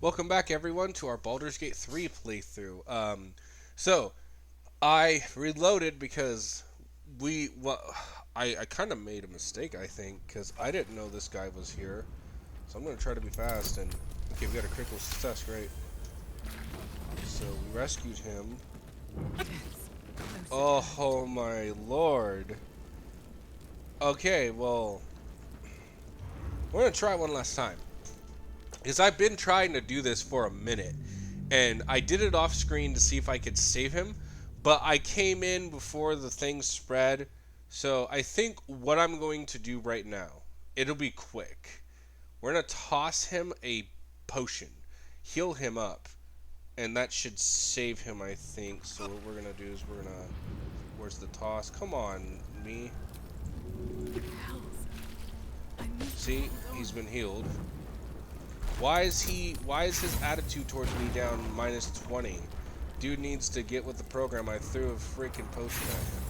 Welcome back, everyone, to our Baldur's Gate 3 playthrough. So I reloaded because I kind of made a mistake, I think, because I didn't know this guy was here. So I'm gonna try to be fast. And okay, we got a critical success, great. So we rescued him. Oh my lord. Okay, well, we're gonna try one last time. Because I've been trying to do this for a minute. And I did it off screen to see if I could save him. But I came in before the thing spread. So I think what I'm going to do right now, it'll be quick. We're going to toss him a potion. Heal him up. And that should save him, I think. So what we're going to do is we're going to... Where's the toss? Come on, me. See? He's been healed. Why is his attitude towards me down minus 20? Dude needs to get with the program. I threw a freaking potion at him.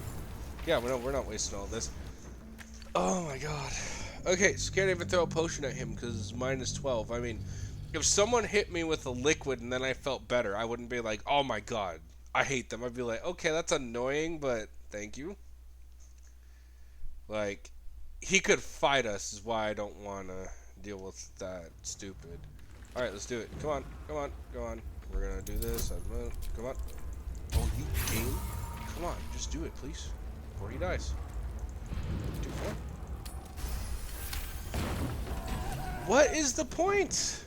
Yeah, we're not wasting all this. Oh my god. Okay, so can't even throw a potion at him because it's minus 12. I mean, if someone hit me with a liquid and then I felt better, I wouldn't be like, oh my god, I hate them. I'd be like, okay, that's annoying, but thank you. Like, he could fight us is why I don't want to deal with that stupid. Alright, let's do it. Come on, come on, come on. We're gonna do this. Come on. Oh, you game? Come on, just do it, please. Before he dies. Dude, what? What is the point?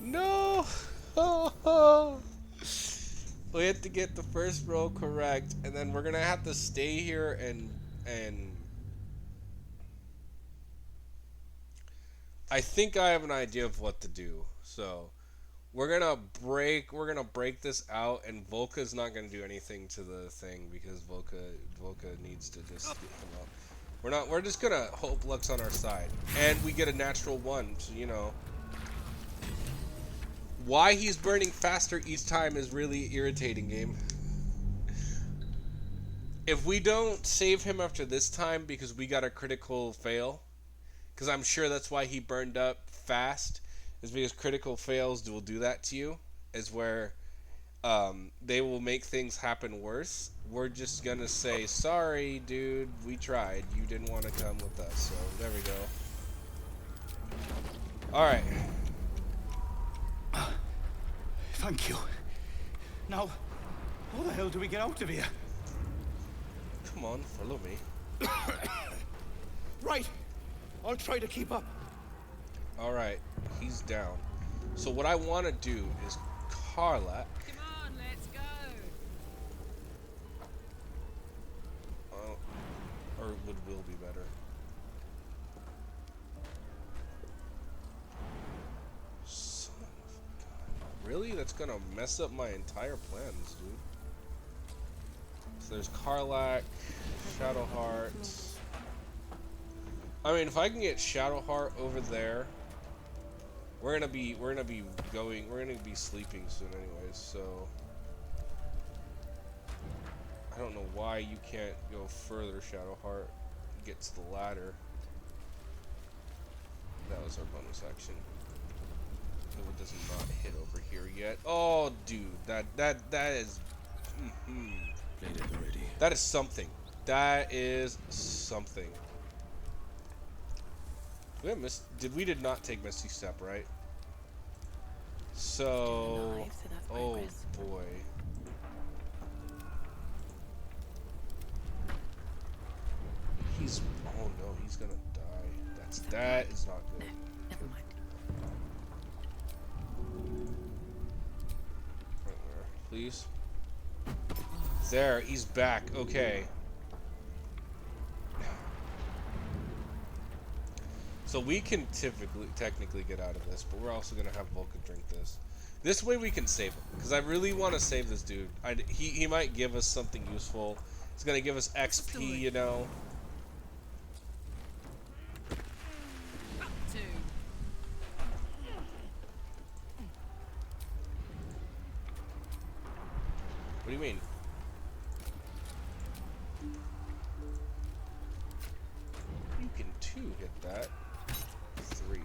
No! We have to get the first roll correct, and then we're gonna have to stay here and I think I have an idea of what to do. So we're gonna break this out, and Volka's not gonna do anything to the thing because Volka needs to just get him up. We're just gonna hope luck's on our side. And we get a natural one, so you know. Why he's burning faster each time is really irritating, game. If we don't save him after this time because we got a critical fail, because I'm sure that's why he burned up fast, is because critical fails will do that to you, is where they will make things happen worse. We're just gonna say, sorry, dude, we tried. You didn't want to come with us, so there we go. Alright. Thank you. Now, how the hell do we get out of here? Come on, follow me. Right. I'll try to keep up. Alright, he's down. So what I want to do is Carla. Come on, let's go. Or would Will be better? Son of God. Really? That's gonna mess up my entire plans, dude. So there's Karlak, Shadowheart. I mean, if I can get Shadowheart over there, we're gonna be sleeping soon, anyways. So I don't know why you can't go further. Shadowheart gets the ladder. That was our bonus action. No, it does not hit over here yet. Oh, dude, that is. That is something. That is something. We did not take Misty Step, right? So, oh boy. Oh no, he's gonna die. That is not good. Never mind. Right where? Please. There, he's back. Okay. So we can technically get out of this, but we're also gonna have Volka drink this. This way we can save him, because I really want to save this dude. He might give us something useful. He's gonna give us XP, you know. Up to. What do you mean? You can too hit that. 3.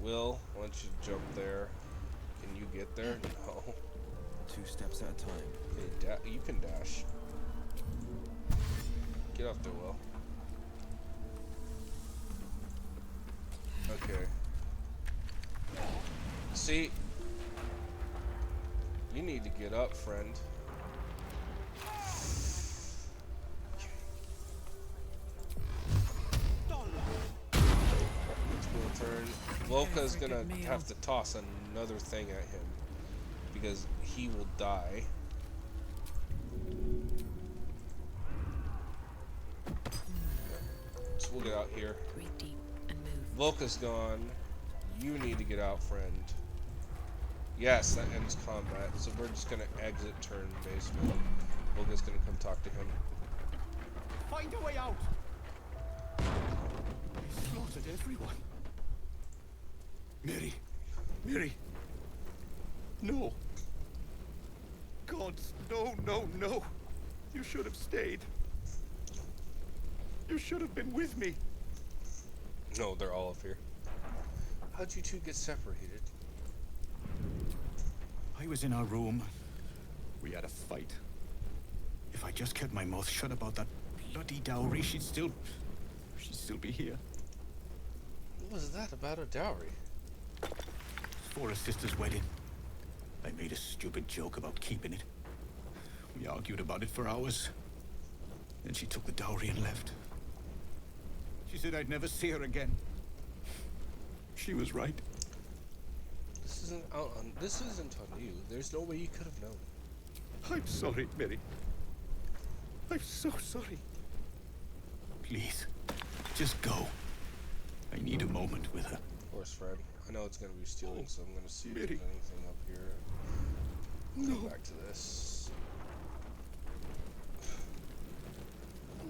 Will, why don't you jump there? Can you get there? No. 2 steps at a time. Okay, you can dash. Get off there, Will. Okay. See? You need to get up, friend. It's Will's turn. Volka's gonna have to toss another thing at him because he will die. So we'll get out here. Breathe deep and move. Volka's gone. You need to get out, friend. Yes, that ends combat. So we're just gonna exit turn basement. Volka's gonna come talk to him. Find a way out! They slaughtered everyone. Mary. Mary. No. God, no, no, no. You should have stayed. You should have been with me. No, they're all up here. How'd you two get separated? I was in our room. We had a fight. If I just kept my mouth shut about that bloody dowry, she'd still be here. What was that about a dowry? For a sister's wedding. I made a stupid joke about keeping it. We argued about it for hours. Then she took the dowry and left. She said I'd never see her again. She was right. This isn't on you. There's no way you could have known. I'm sorry, Mary. I'm so sorry. Please, just go. I need a moment with her. Of course, Fred. I know it's gonna be stealing, so I'm gonna see if Mary. there's anything up here. No. Go back to this.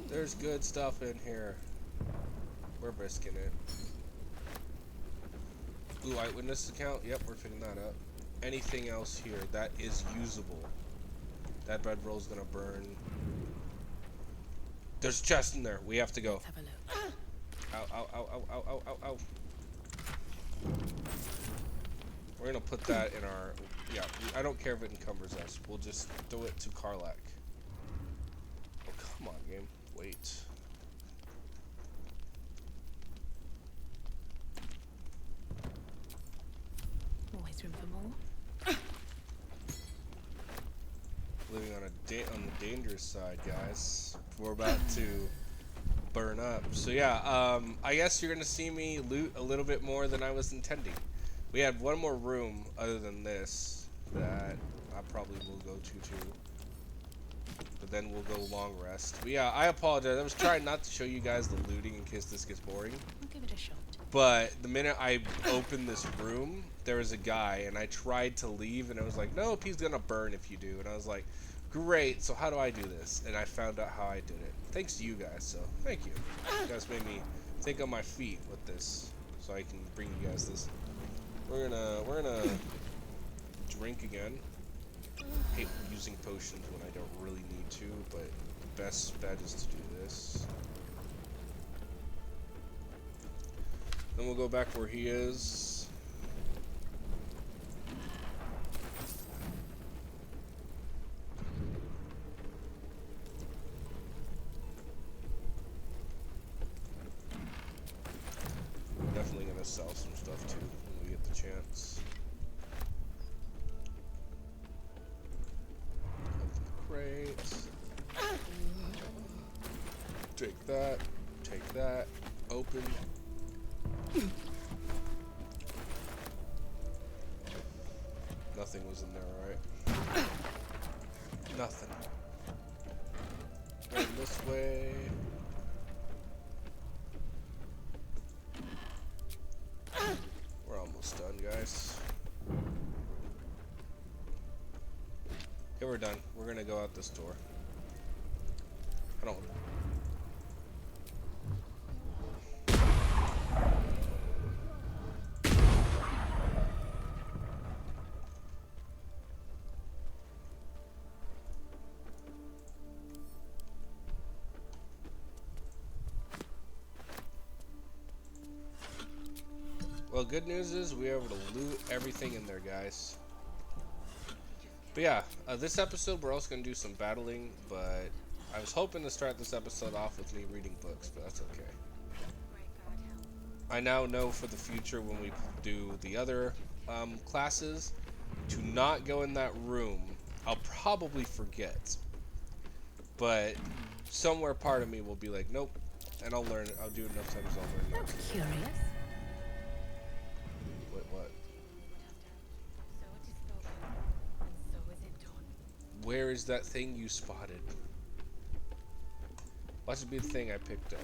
There's good stuff in here. We're risking it. Ooh, eyewitness account? Yep, we're picking that up. Anything else here that is usable? That bedroll's gonna burn. There's a chest in there. We have to go. Let's have a look. Ow, ow, ow, ow, ow, ow, ow, ow. We're gonna put that in our... Yeah, I don't care if it encumbers us. We'll just throw it to Karlak. Oh, come on, game. Wait. Always room for more. Living on the dangerous side, guys. We're about to burn up. So yeah, I guess you're gonna see me loot a little bit more than I was intending. We had one more room other than this that I probably will go to too. But then we'll go long rest. But yeah, I apologize. I was trying not to show you guys the looting in case this gets boring. I'll give it a shot. But the minute I opened this room, there was a guy, and I tried to leave, and I was like, nope, he's gonna burn if you do. And I was like, great, so how do I do this? And I found out how I did it. Thanks to you guys, so thank you. You guys made me think on my feet with this, so I can bring you guys this. We're gonna drink again. Hate using potions when I don't really need to, but the best bet is to do this. Then we'll go back where he is. We're definitely gonna sell some stuff too when we get the chance. Open the crate. Take that. Take that. Open. Nothing was in there, right? Nothing. Going this way. We're almost done, guys. Okay, we're done. We're gonna go out this door. I don't. Well, good news is we were able to loot everything in there, guys. But yeah, this episode we're also going to do some battling, but I was hoping to start this episode off with me reading books, but that's okay. I now know for the future when we do the other classes to not go in that room. I'll probably forget, but somewhere part of me will be like, nope, and I'll learn it. I'll do it enough times. I'll learn How it. curious. Wait, what? Where is that thing you spotted? Watch it be the thing I picked up.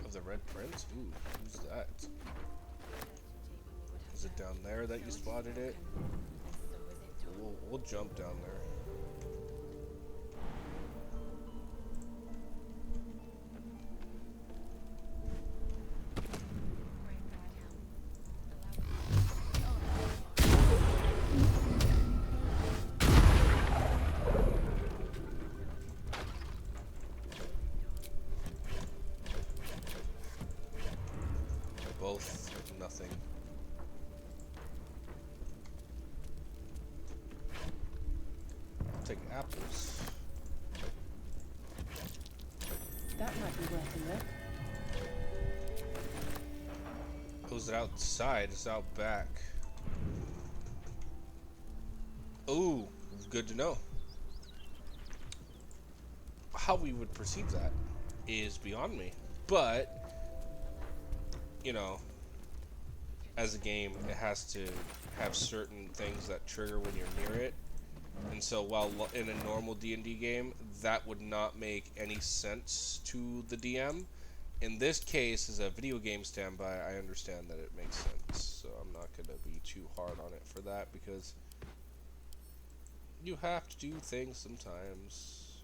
Of the Red Prince? Ooh, who's that? Is it down there that you spotted it? We'll jump down there. Both nothing. I'll take apples. That might be worth a look. Oh, is it outside? It's out back. Ooh, good to know. How we would perceive that is beyond me. But, you know, as a game, it has to have certain things that trigger when you're near it. And so while in a normal D&D game, that would not make any sense to the DM. In this case, as a video game standby, I understand that it makes sense. So I'm not going to be too hard on it for that, because you have to do things sometimes.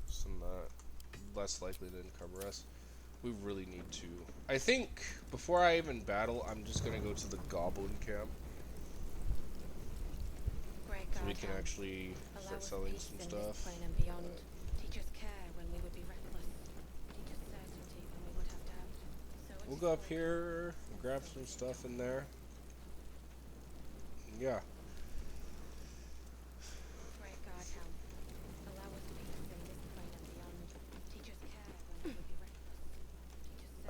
Some less likely to uncover us. We really need to. I think before I even battle, I'm just going to go to the goblin camp. So we can actually start selling some stuff. We'll go up here, grab some stuff in there. Yeah.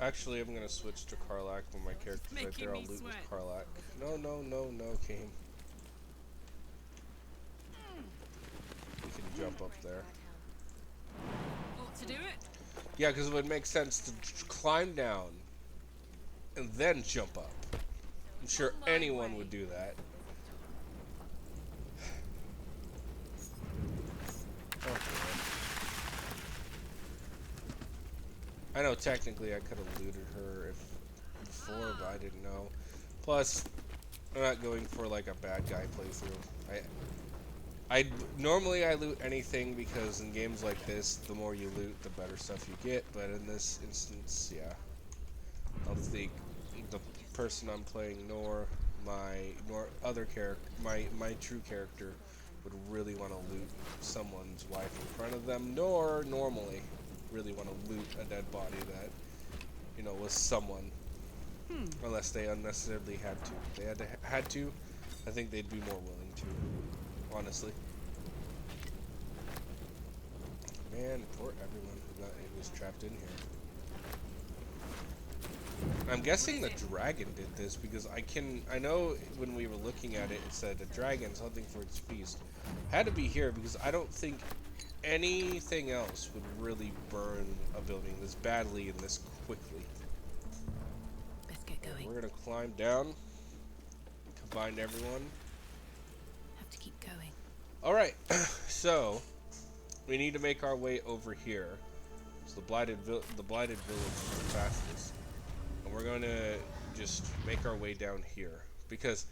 Actually, I'm gonna switch to Karlak when my character's right there. I'll loot with Karlak. No, Kame. We can jump up there. Ought to do it. Yeah, because it would make sense to climb down and then jump up. I'm sure anyone would do that. Okay. I know technically I could have looted her before, but I didn't know. Plus, I'm not going for like a bad guy playthrough. Normally I loot anything because in games like this, the more you loot, the better stuff you get. But in this instance, yeah, I don't think the person I'm playing nor other character, my true character, would really want to loot someone's wife in front of them, nor normally really want to loot a dead body that, you know, was someone, unless they unnecessarily had to. If they had to, I think they'd be more willing to, honestly. Man, poor everyone who was trapped in here. I'm guessing the dragon did this because I know when we were looking at it, it said a dragon, something for its feast. Had to be here because I don't think anything else would really burn a building this badly and this quickly. Let's get going. We're gonna climb down, combine everyone. Have to keep going. Alright, so we need to make our way over here. So the blighted village is the fastest. And we're gonna just make our way down here because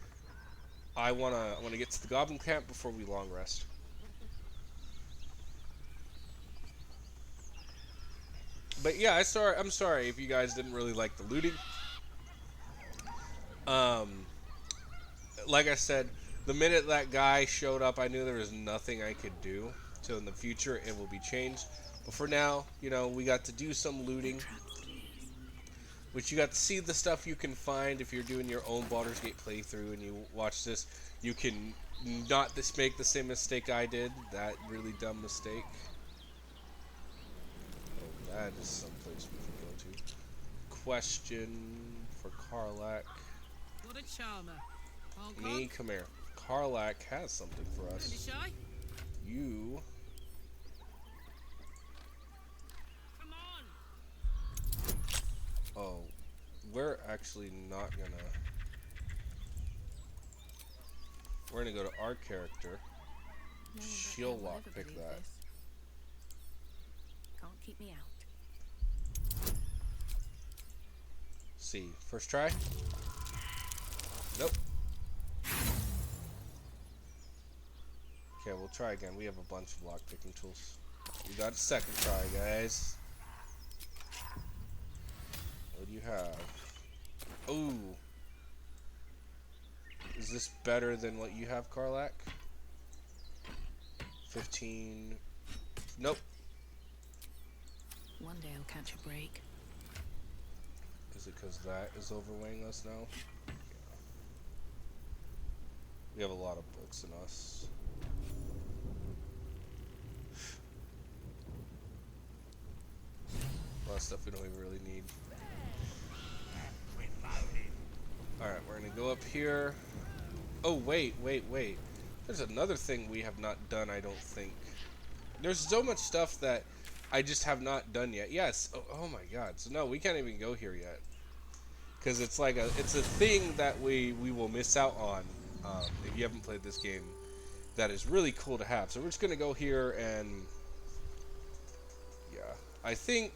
I wanna get to the goblin camp before we long rest. But yeah, I'm sorry if you guys didn't really like the looting. Like I said, the minute that guy showed up, I knew there was nothing I could do. So in the future, it will be changed. But for now, you know, we got to do some looting, which you got to see the stuff you can find if you're doing your own Baldur's Gate playthrough and you watch this. You can not make the same mistake I did, that really dumb mistake. Oh, that is someplace we can go to. Question for Karlak. What a charmer. All Me, come here. Karlak has something for Don't be us. shy. You. Come on. Oh, we're actually not gonna. We're gonna go to our character. No, She'll will ever lockpick believe that. this. Can't keep me out. See, first try. Nope. Okay, we'll try again. We have a bunch of lockpicking tools. We got a second try, guys. What do you have? Ooh. Is this better than what you have, Karlak? 15. Nope. One day I'll catch a break. Is it because that is overweighing us now? Yeah. We have a lot of books in us. A lot of stuff we don't even really need. Alright, we're gonna go up here. Oh, wait. There's another thing we have not done, I don't think. There's so much stuff that I just have not done yet. Yes. Oh my god. So no, we can't even go here yet. Because it's like it's a thing that we will miss out on if you haven't played this game. That is really cool to have. So we're just gonna go here and yeah. I think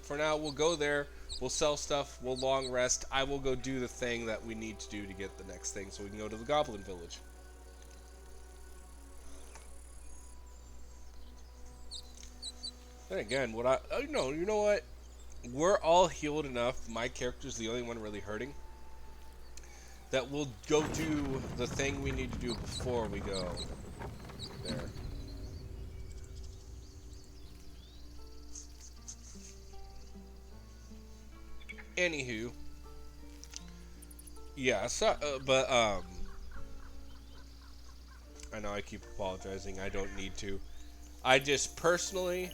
for now we'll go there. We'll sell stuff. We'll long rest. I will go do the thing that we need to do to get the next thing, so we can go to the Goblin Village. Then again, you know what? We're all healed enough. My character's the only one really hurting. That we'll go do the thing we need to do before we go there. Anywho, yeah. So, I know I keep apologizing. I don't need to. I just personally,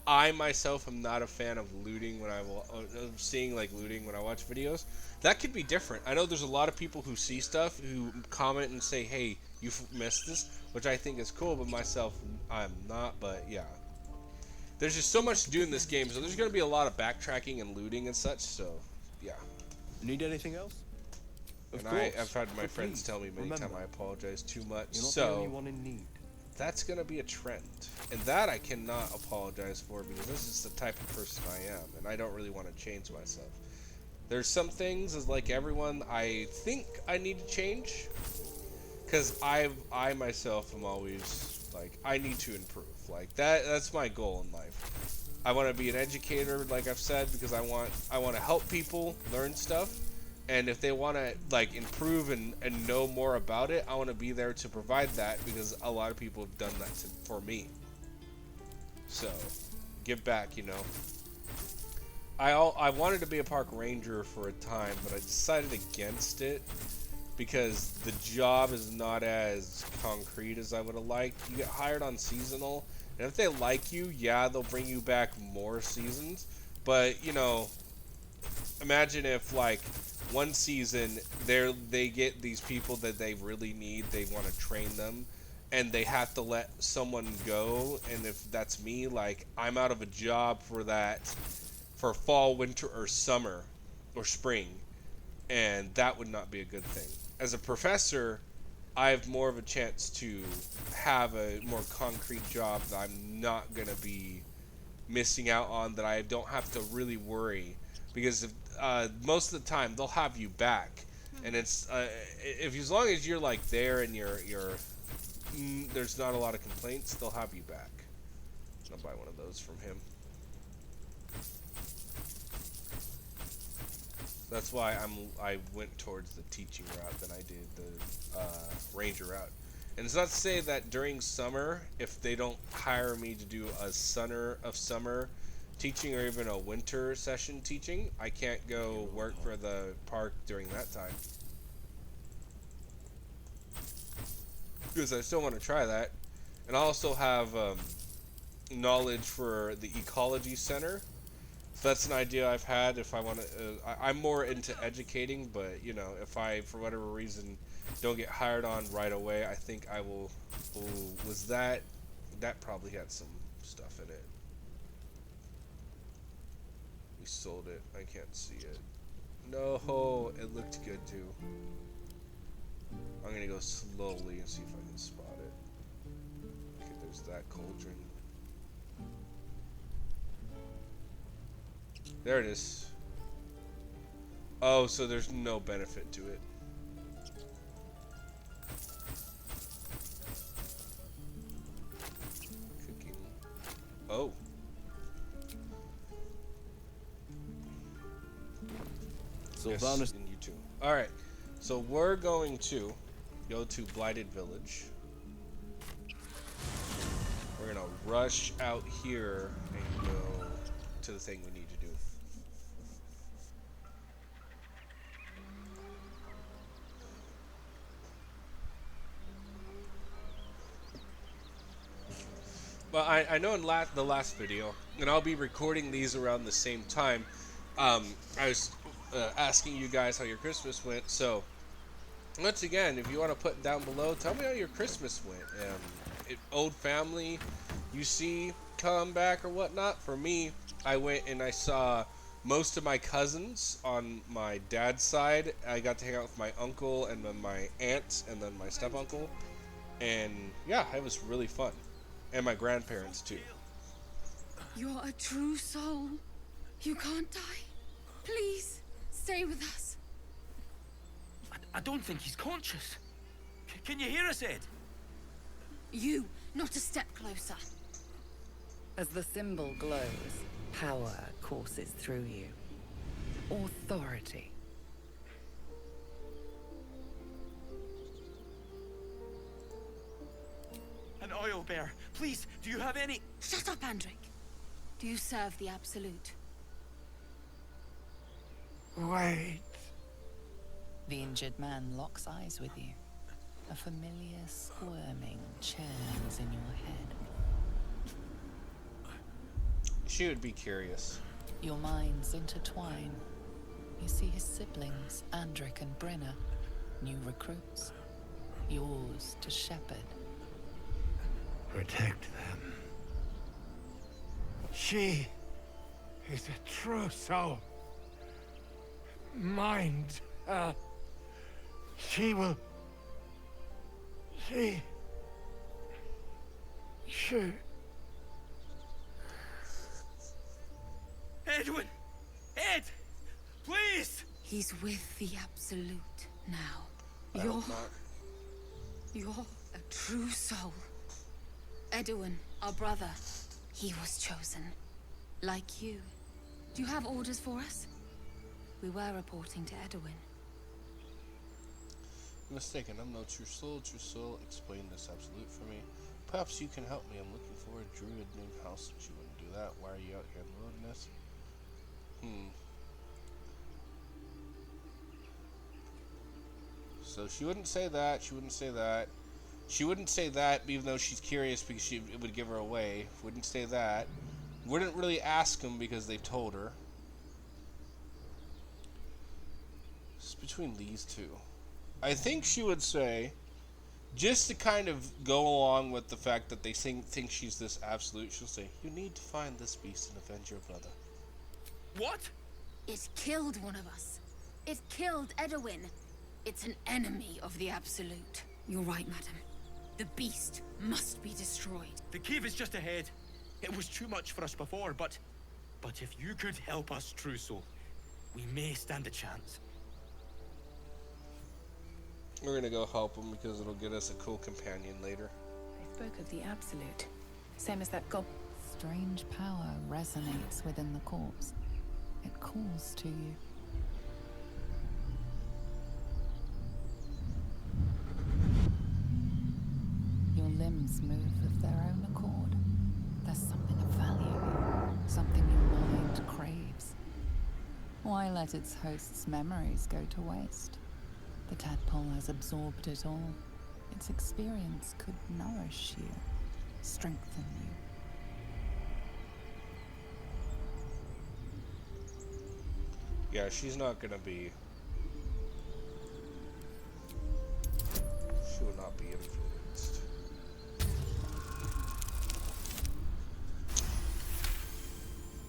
I myself am not a fan of looting when of seeing like looting when I watch videos. That could be different. I know there's a lot of people who see stuff who comment and say, "Hey, you missed this," which I think is cool. But myself, I'm not. But yeah, there's just so much to do in this game, so there's gonna be a lot of backtracking and looting and such. So yeah. Need anything else? And I've had my friends tell me many times I apologize too much. You're not the only So one in need. that's gonna be a trend, and that I cannot apologize for because this is the type of person I am, and I don't really want to change myself. There's some things, as like everyone, I think I need to change, because I myself am always like I need to improve. Like that's my goal in life. I want to be an educator, like I've said, because I want to help people learn stuff. And if they want to like improve and know more about it, I want to be there to provide that because a lot of people have done that for me. So, give back, you know. I wanted to be a park ranger for a time, but I decided against it because the job is not as concrete as I would have liked. You get hired on seasonal, and if they like you, yeah, they'll bring you back more seasons. But, you know, imagine if like one season they get these people that they really need, they want to train them, and they have to let someone go, and if that's me, like I'm out of a job for that for fall, winter, or summer or spring, and that would not be a good thing. As a professor, I have more of a chance to have a more concrete job that I'm not going to be missing out on, that I don't have to really worry, because most of the time they'll have you back, and it's if as long as you're like there and you're there's not a lot of complaints, they'll have you back. I'll buy one of those from him. That's why I went towards the teaching route than I did the ranger route, And it's not to say that during summer, if they don't hire me to do a summer teaching or even a winter session teaching, I can't go work for the park during that time. Because I still want to try that. And I also have knowledge for the ecology center. So that's an idea I've had. If I want to, I'm more into educating, but you know, if I, for whatever reason, don't get hired on right away, I think I will. Ooh, was that probably had some stuff in it? We sold it. I can't see it. No, it looked good too. I'm gonna go slowly and see if I can spot it. Okay, there's that cauldron. There it is. Oh, so there's no benefit to it. Cooking. Oh. Sylvanas. And you too. Alright. So we're going to go to Blighted Village. We're gonna rush out here and go to the thing we need to do. Well, I know in the last video, and I'll be recording these around the same time, I was asking you guys how your Christmas went, so once again, if you want to put down below, tell me how your Christmas went. Old family you see come back or whatnot. For me, I went and I saw most of my cousins on my dad's side. I got to hang out with my uncle and then my aunt and then my step uncle, and yeah, it was really fun. And my grandparents too. You're a true soul. You can't die. Please, stay with us. I don't think he's conscious. Can you hear us, Ed? You, not a step closer. As the symbol glows, power courses through you. Authority. An owlbear. Please, do you have any... Shut up, Andric. Do you serve the Absolute? Wait. The injured man locks eyes with you. A familiar squirming churns in your head. She would be curious. Your minds intertwine. You see his siblings, Andric and Brenna, new recruits. Yours to shepherd. Protect them. She is a true soul. Mind her. She will... She... Edwin! Ed! Please! He's with the Absolute now. I hope not. You're a true soul. Edwin, our brother, he was chosen. Like you. Do you have orders for us? We were reporting to Edwin. Mistaken, I'm no true soul. True soul, explain this Absolute for me. Perhaps you can help me. I'm looking for a druid named House, but you wouldn't do that. Why are you out here in the wilderness? So she wouldn't say that. She wouldn't say that. She wouldn't say that, even though she's curious because it would give her away. Wouldn't say that. Wouldn't really ask him because they told her. It's between these two. I think she would say, just to kind of go along with the fact that they think she's this Absolute, she'll say, you need to find this beast and avenge your brother. What? It killed one of us. It killed Edwin. It's an enemy of the Absolute. You're right, madam. The beast must be destroyed. The cave is just ahead. It was too much for us before, but if you could help us, true soul, we may stand a chance. We're gonna go help him because it'll get us a cool companion later. They spoke of the Absolute. Same as that goblin. Strange power resonates within the corpse. It calls to you. beasts move of their own accord. There's something of value, something your mind craves. Why let its host's memories go to waste? The tadpole has absorbed it all. Its experience could nourish you, strengthen you. Yeah, she's not gonna be... She will not be influenced.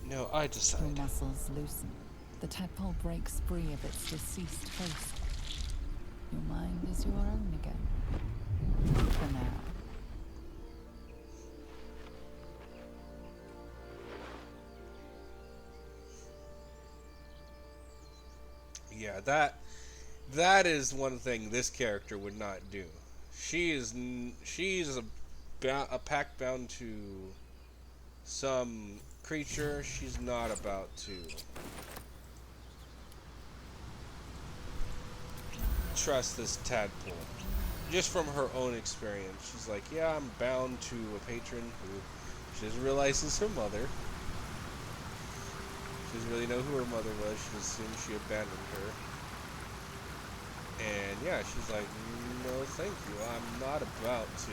No, I decide. Your muscles loosen. The tadpole breaks free of its deceased host. Your mind is your own again. For now. Yeah, that is one thing this character would not do. She's a pack bound to some creature. She's not about to trust this tadpole. Just from her own experience, she's like, yeah, I'm bound to a patron who she doesn't realize is her mother. She doesn't really know who her mother was. She assumed she abandoned her. And yeah, she's like, no, thank you. I'm not about to,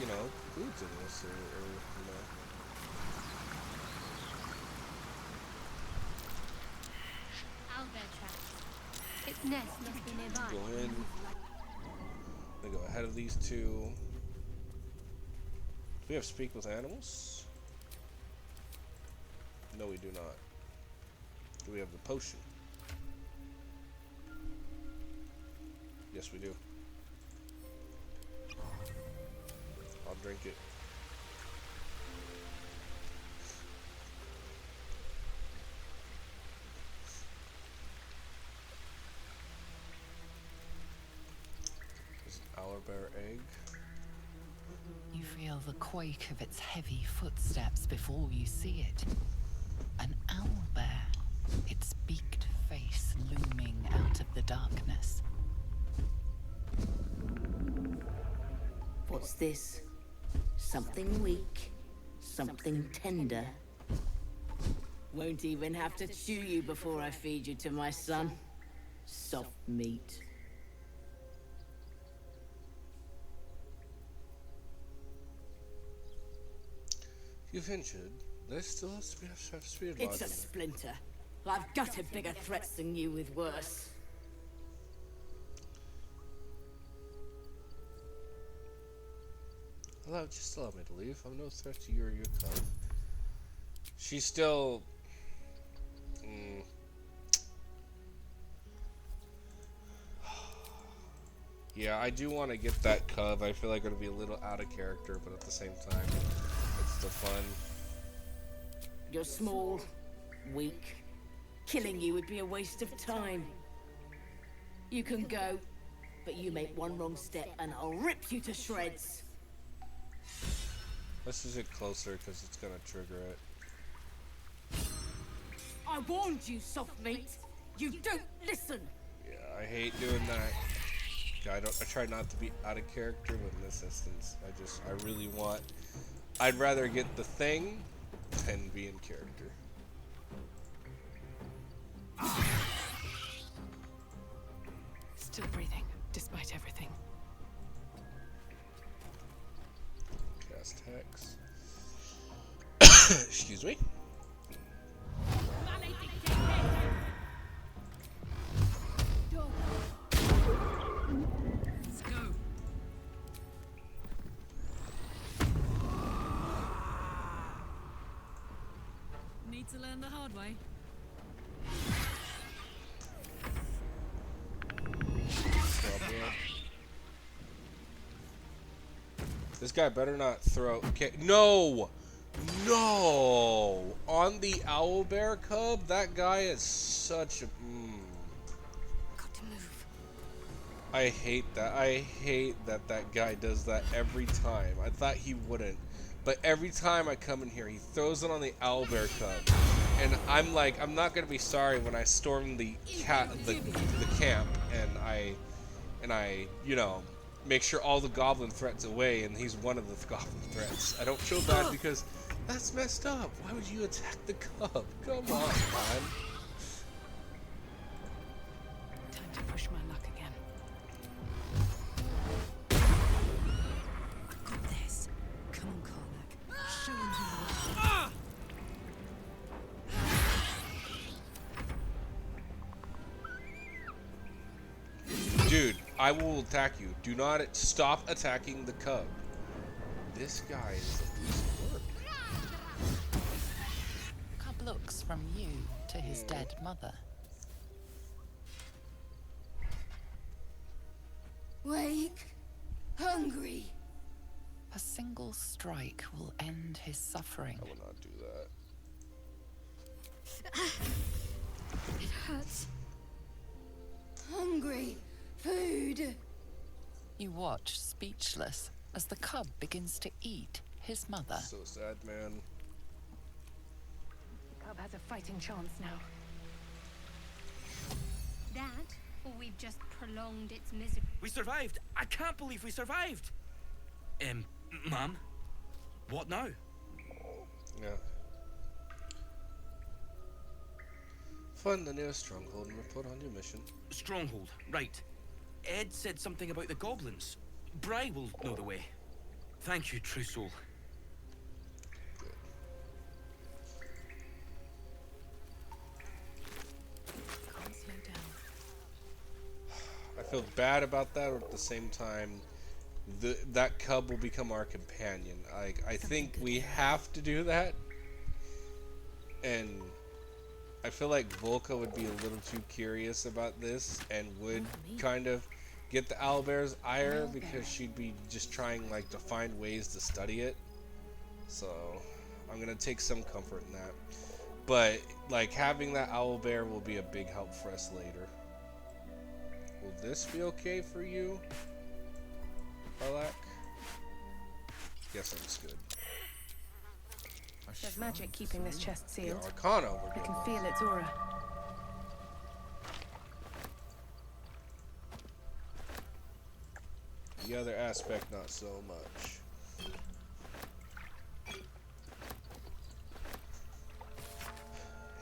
you know, include in this, or you know. Owlbear tracks. Its nest must be nearby. Go in. I'm gonna go ahead of these two. Do we have speak with animals? No, we do not. Do we have the potion? Yes, we do. I'll drink it. There's an owlbear egg. You feel the quake of its heavy footsteps before you see it. An owlbear, its beaked face looming out of the darkness. What's this? Something weak, something tender. Won't even have to chew you before I feed you to my son. Soft meat. You ventured. There still has to be a spirit lodge. It's a splinter. I've gutted bigger threats than you with worse. Just allow me to leave. I'm no threat to you or your cub. She's still... Yeah, I do want to get that cub. I feel like it'll be a little out of character, but at the same time, it's still fun. You're small, weak. Killing you would be a waste of time. You can go, but you make one wrong step and I'll rip you to shreds. Let's just get closer because it's gonna trigger it. I warned you, soft meat. You don't listen. Yeah, I hate doing that. I try not to be out of character, but in this instance, I really want. I'd rather get the thing than be in character. Still breathing, despite everything. Cast hex. Excuse me. Let's go. Need to learn the hard way. This guy better not throw. Okay, no, no. On the owlbear cub, that guy is such a. Got to move. I hate that. I hate that that guy does that every time. I thought he wouldn't, but every time I come in here, he throws it on the owlbear cub, and I'm like, I'm not gonna be sorry when I storm the camp and I, you know, make sure all the goblin threats away, and he's one of the goblin threats. I don't feel bad because that's messed up. Why would you attack the cub? Come on, man. Time to push my luck again. Got this. Come on, Karlach. Show him who you are. Dude, I will attack you. Do not stop attacking the cub. This guy is a piece of work. Cub looks from you to his dead mother. Wake. Hungry. A single strike will end his suffering. I will not do that. It hurts. Hungry. Food. You watch, speechless, as the cub begins to eat his mother. So sad, man. The cub has a fighting chance now. That, or we've just prolonged its misery. We survived! I can't believe we survived! Ma'am? What now? Yeah. Find the nearest stronghold and report on your mission. Stronghold, right. Ed said something about the goblins. Bry will know the way. Thank you, true soul. Can't slow down. I feel bad about that, but at the same time, that cub will become our companion. I think we have to do that, and I feel like Volka would be a little too curious about this and would kind of get the owlbear's ire because she'd be just trying like to find ways to study it. So I'm gonna take some comfort in that. But like having that owlbear will be a big help for us later. Will this be okay for you, Karlach? Yes, that's good. There's magic keeping this chest The sealed. Arcana we're I doing. can feel its aura. The other aspect, not so much.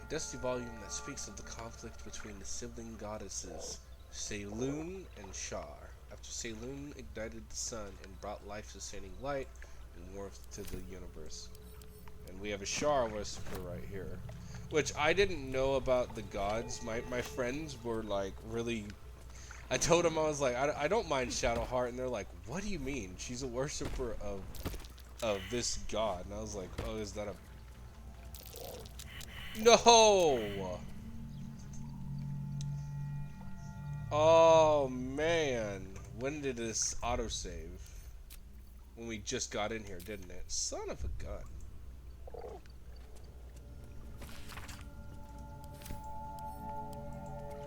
A dusty volume that speaks of the conflict between the sibling goddesses, Saloon and Shar. After Saloon ignited the sun and brought life-sustaining light and warmth to the universe. And we have a Shar whisper right here. Which I didn't know about the gods. My friends were like really... I told them, I was like, I don't mind Shadowheart, and they're like, what do you mean? She's a worshiper of this god. And I was like, oh, is that a... No! Oh, man. When did this autosave? When we just got in here, didn't it? Son of a gun.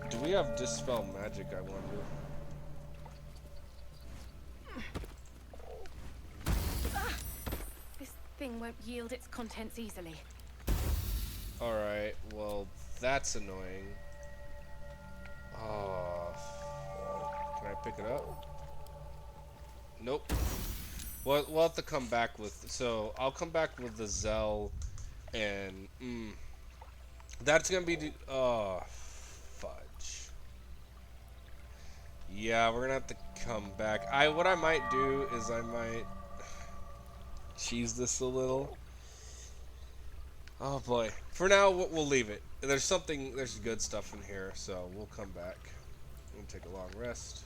Do we have Dispel Magic, I wonder? This thing won't yield its contents easily. Alright, well, that's annoying. Oh. Can I pick it up? Nope. We'll have to come back with... So, I'll come back with the Zell and... That's gonna be... Oh, fudge. Yeah, we're gonna have to come back. What I might do is I might... cheese this a little. Oh boy. For now, we'll leave it. There's good stuff in here, so we'll come back. We'll take a long rest.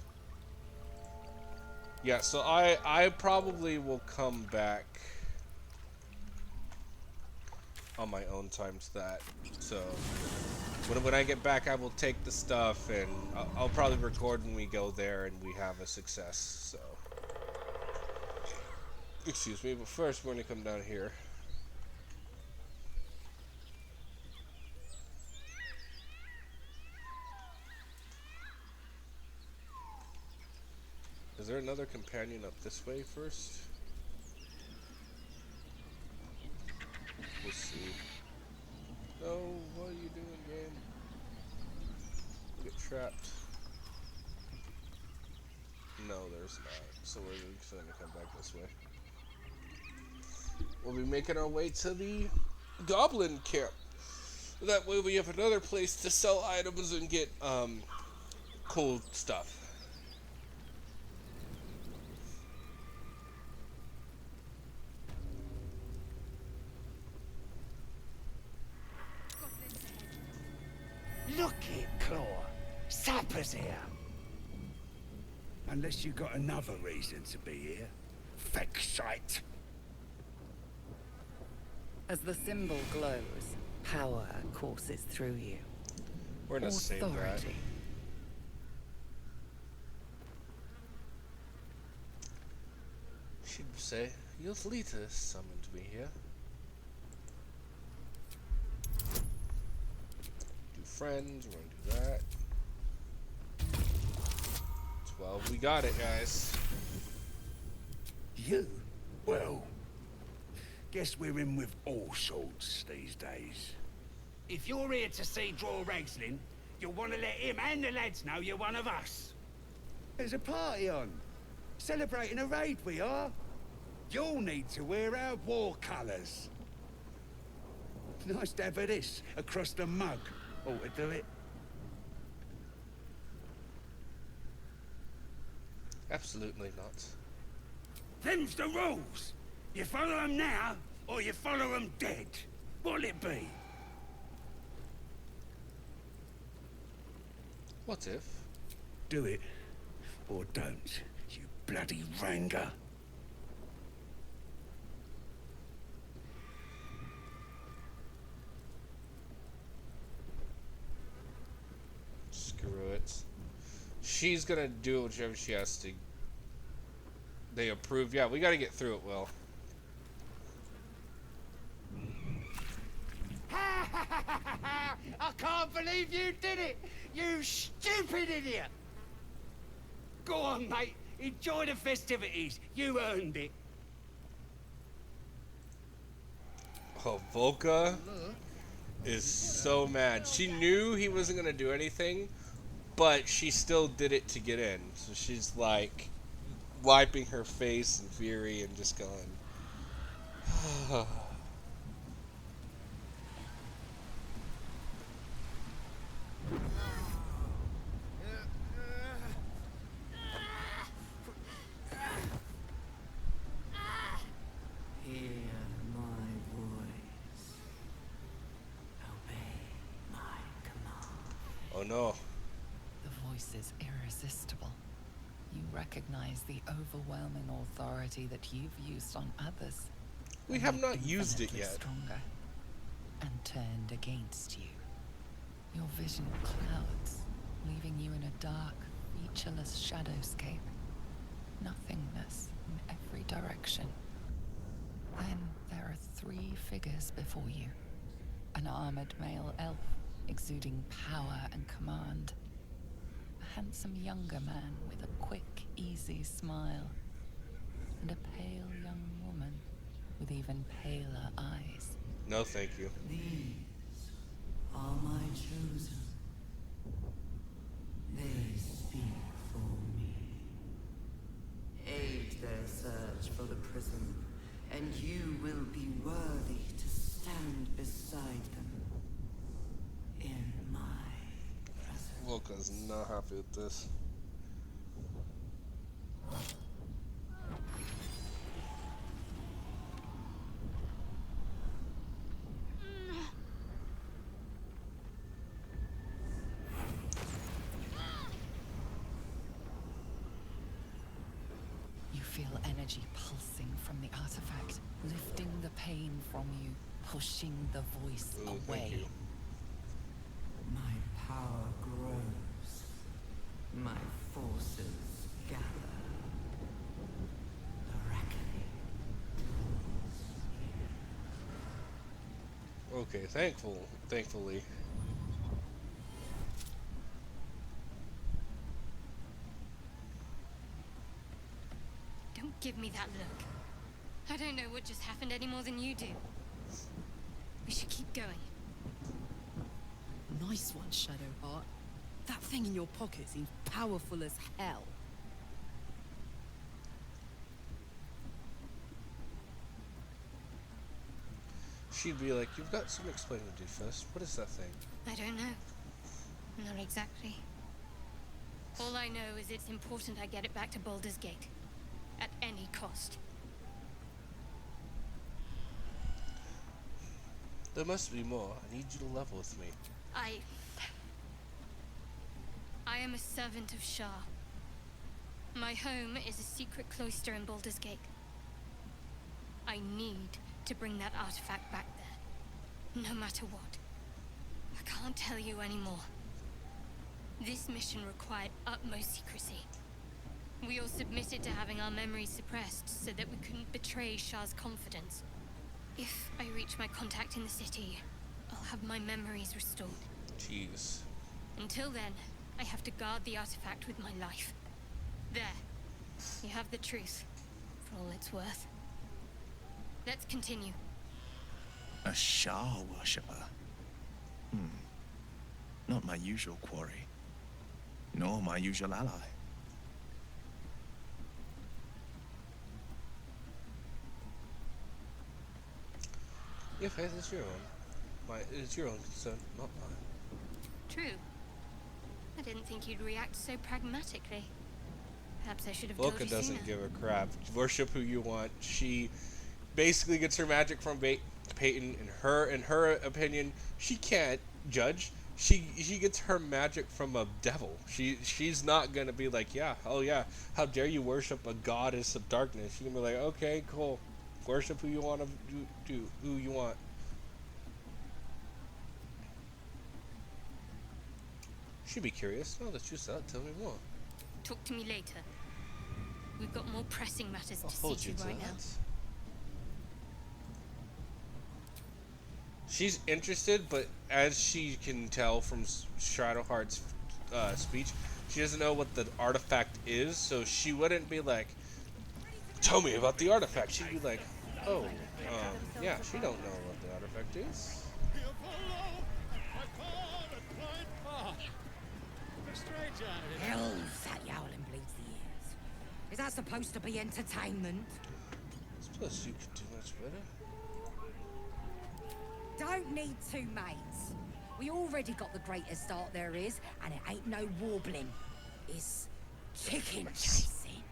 Yeah, so I probably will come back on my own time to that. So when I get back, I will take the stuff and I'll probably record when we go there and we have a success. So excuse me, but first we're gonna come down here. Is there another companion up this way first? We'll see. No, what are you doing, game? Get trapped. No, there's not. so we're just gonna come back this way. We'll be making our way to the goblin camp. That way we have another place to sell items and get cool stuff. Look it, Claw. Sapper's here. Unless you got another reason to be here. Feck sight. As the symbol glows, power courses through you. We're in the same guy. Authority. She'd say, Yothlita summoned me here. Do friends, we're gonna do that. 12, we got it, guys. You? Well, guess we're in with all sorts these days. If you're here to see Draw Ragslin, you'll want to let him and the lads know you're one of us. There's a party on. Celebrating a raid we are. You'll need to wear our war colours. Nice to have this across the mug. Ought to do it. Absolutely not. Them's the rules. You follow them now, or you follow them dead. What'll it be? What if? Do it, or don't, you bloody ranger. Screw it. She's gonna do whichever she has to. They approve. Yeah, we gotta get through it, Will. I can't believe you did it! You stupid idiot! Go on, mate. Enjoy the festivities. You earned it. Oh, Volka is so mad. She knew he wasn't gonna do anything, but she still did it to get in. So she's like wiping her face in fury and just going. Hear my voice. Obey my command. Oh no. The voice is irresistible. You recognize the overwhelming authority that you've used on others. We have not used it infinitely yet. Stronger and turned against you. Your vision clouds, leaving you in a dark, featureless shadowscape. Nothingness in every direction. Then there are 3 figures before you. An armored male elf, exuding power and command. A handsome younger man with a quick, easy smile. And a pale young woman with even paler eyes. No, thank you. These are my chosen. They speak for me. Aid their search for the prism, and you will be worthy to stand beside them in my presence. Volka's not happy with this. You feel energy pulsing from the artifact, lifting the pain from you, pushing the voice Ooh, thank away. you. My power grows. My forces gather. The reckoning. Okay, thankfully. Don't give me that look. I don't know what just happened any more than you do. We should keep going. Nice one, Shadowheart. That thing in your pocket seems powerful as hell. she'd be like, "You've got some explaining to do first. What is that thing?" I don't know. Not exactly. All I know is it's important I get it back to Baldur's Gate. At any cost. There must be more. I need you to level with me. I am a servant of Shah. My home is a secret cloister in Baldur's Gate. I need to bring that artifact back there. No matter what. I can't tell you anymore. This mission required utmost secrecy. We all submitted to having our memories suppressed so that we couldn't betray Shah's confidence. If I reach my contact in the city, I'll have my memories restored. Jeez. Until then, I have to guard the artifact with my life. There. You have the truth, for all it's worth. Let's continue. A Shah worshipper? Not my usual quarry. Nor my usual ally. Your faith is your own. It's your own concern, not mine. True. I didn't think you'd react so pragmatically. Perhaps I should have told Volka you doesn't sooner. give a crap. Worship who you want. She basically gets her magic from Peyton. In her opinion, she can't judge. She gets her magic from a devil. She's not gonna be like, yeah, oh yeah, how dare you worship a goddess of darkness? She can be like, okay, cool, worship who you want to do who you want. She'd be curious. Now that you said it, tell me more. Talk to me later. We've got more pressing matters I'll to hold see you to to right now. that. She's interested, but as she can tell from Shadowheart's speech, she doesn't know what the artifact is, so she wouldn't be like, tell me about the artifact. She'd be like, oh, yeah, she don't know what the artifact is. Hell's that yowling bleeds the ears. Is that supposed to be entertainment? I suppose you could do much better. Don't need two mates. We already got the greatest art there is, and it ain't no warbling. It's chicken chasing.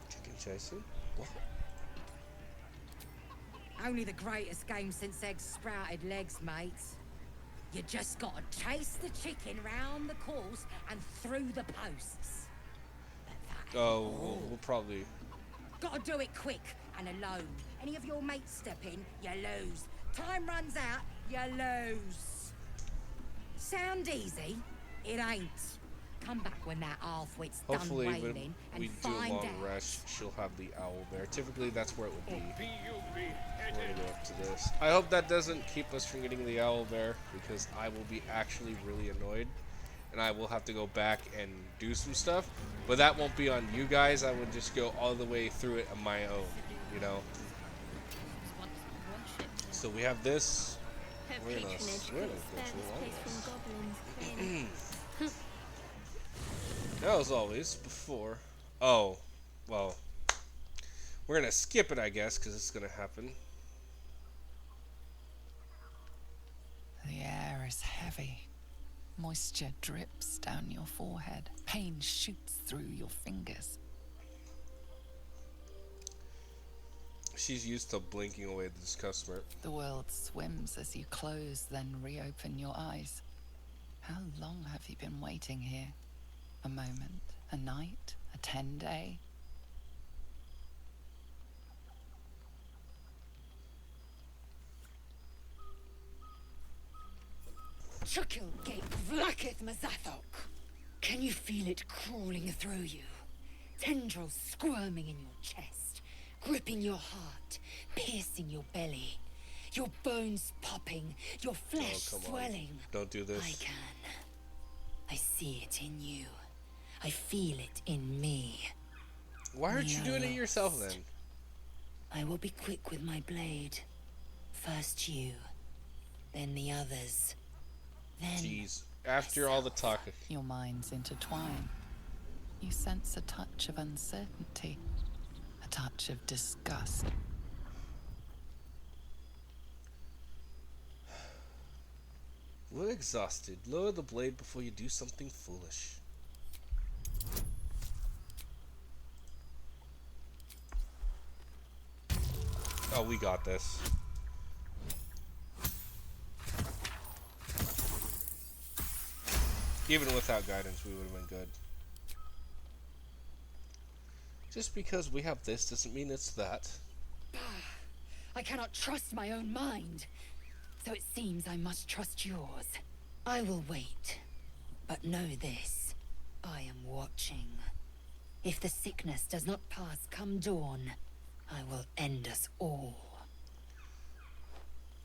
Chicken chasing? What? Only the greatest game since eggs sprouted legs, mates. You just gotta chase the chicken round the course and through the posts. Oh, we'll probably... Gotta do it quick and alone. Any of your mates step in, you lose. Time runs out, you lose. Sound easy? It ain't. Come back when that half-wit's done Hopefully, when wailing and we do a find long out. rest, she'll have the owlbear. Typically, that's where it would be. We're gonna go up to this. I hope that doesn't keep us from getting the owlbear, because I will be actually really annoyed, and I will have to go back and do some stuff. But that won't be on you guys. I would just go all the way through it on my own, you know. So we have this. We're gonna go through it. Now, as always, before... Oh, well... We're gonna skip it, I guess, because it's gonna happen. The air is heavy. Moisture drips down your forehead. Pain shoots through your fingers. She's used to blinking away the discomfort. The world swims as you close, then reopen your eyes. How long have you been waiting here? A moment, a night, a 10-day? Chukil gate vlaketh Mazathok. Can you feel it crawling through you? Tendrils squirming in your chest, gripping your heart, piercing your belly. Your bones popping, your flesh swelling. Don't do this. I can. I see it in you. I feel it in me. Why aren't you doing it yourself then? I will be quick with my blade. First you, then the others. Then Jeez. After all the talk. Your minds intertwine. You sense a touch of uncertainty, a touch of disgust. exhausted. Lower the blade before you do something foolish. Oh, we got this. Even without guidance, we would have been good. Just because we have this doesn't mean it's that. I cannot trust my own mind. So it seems I must trust yours. I will wait. But know this. I am watching. If the sickness does not pass come dawn, I will end us all.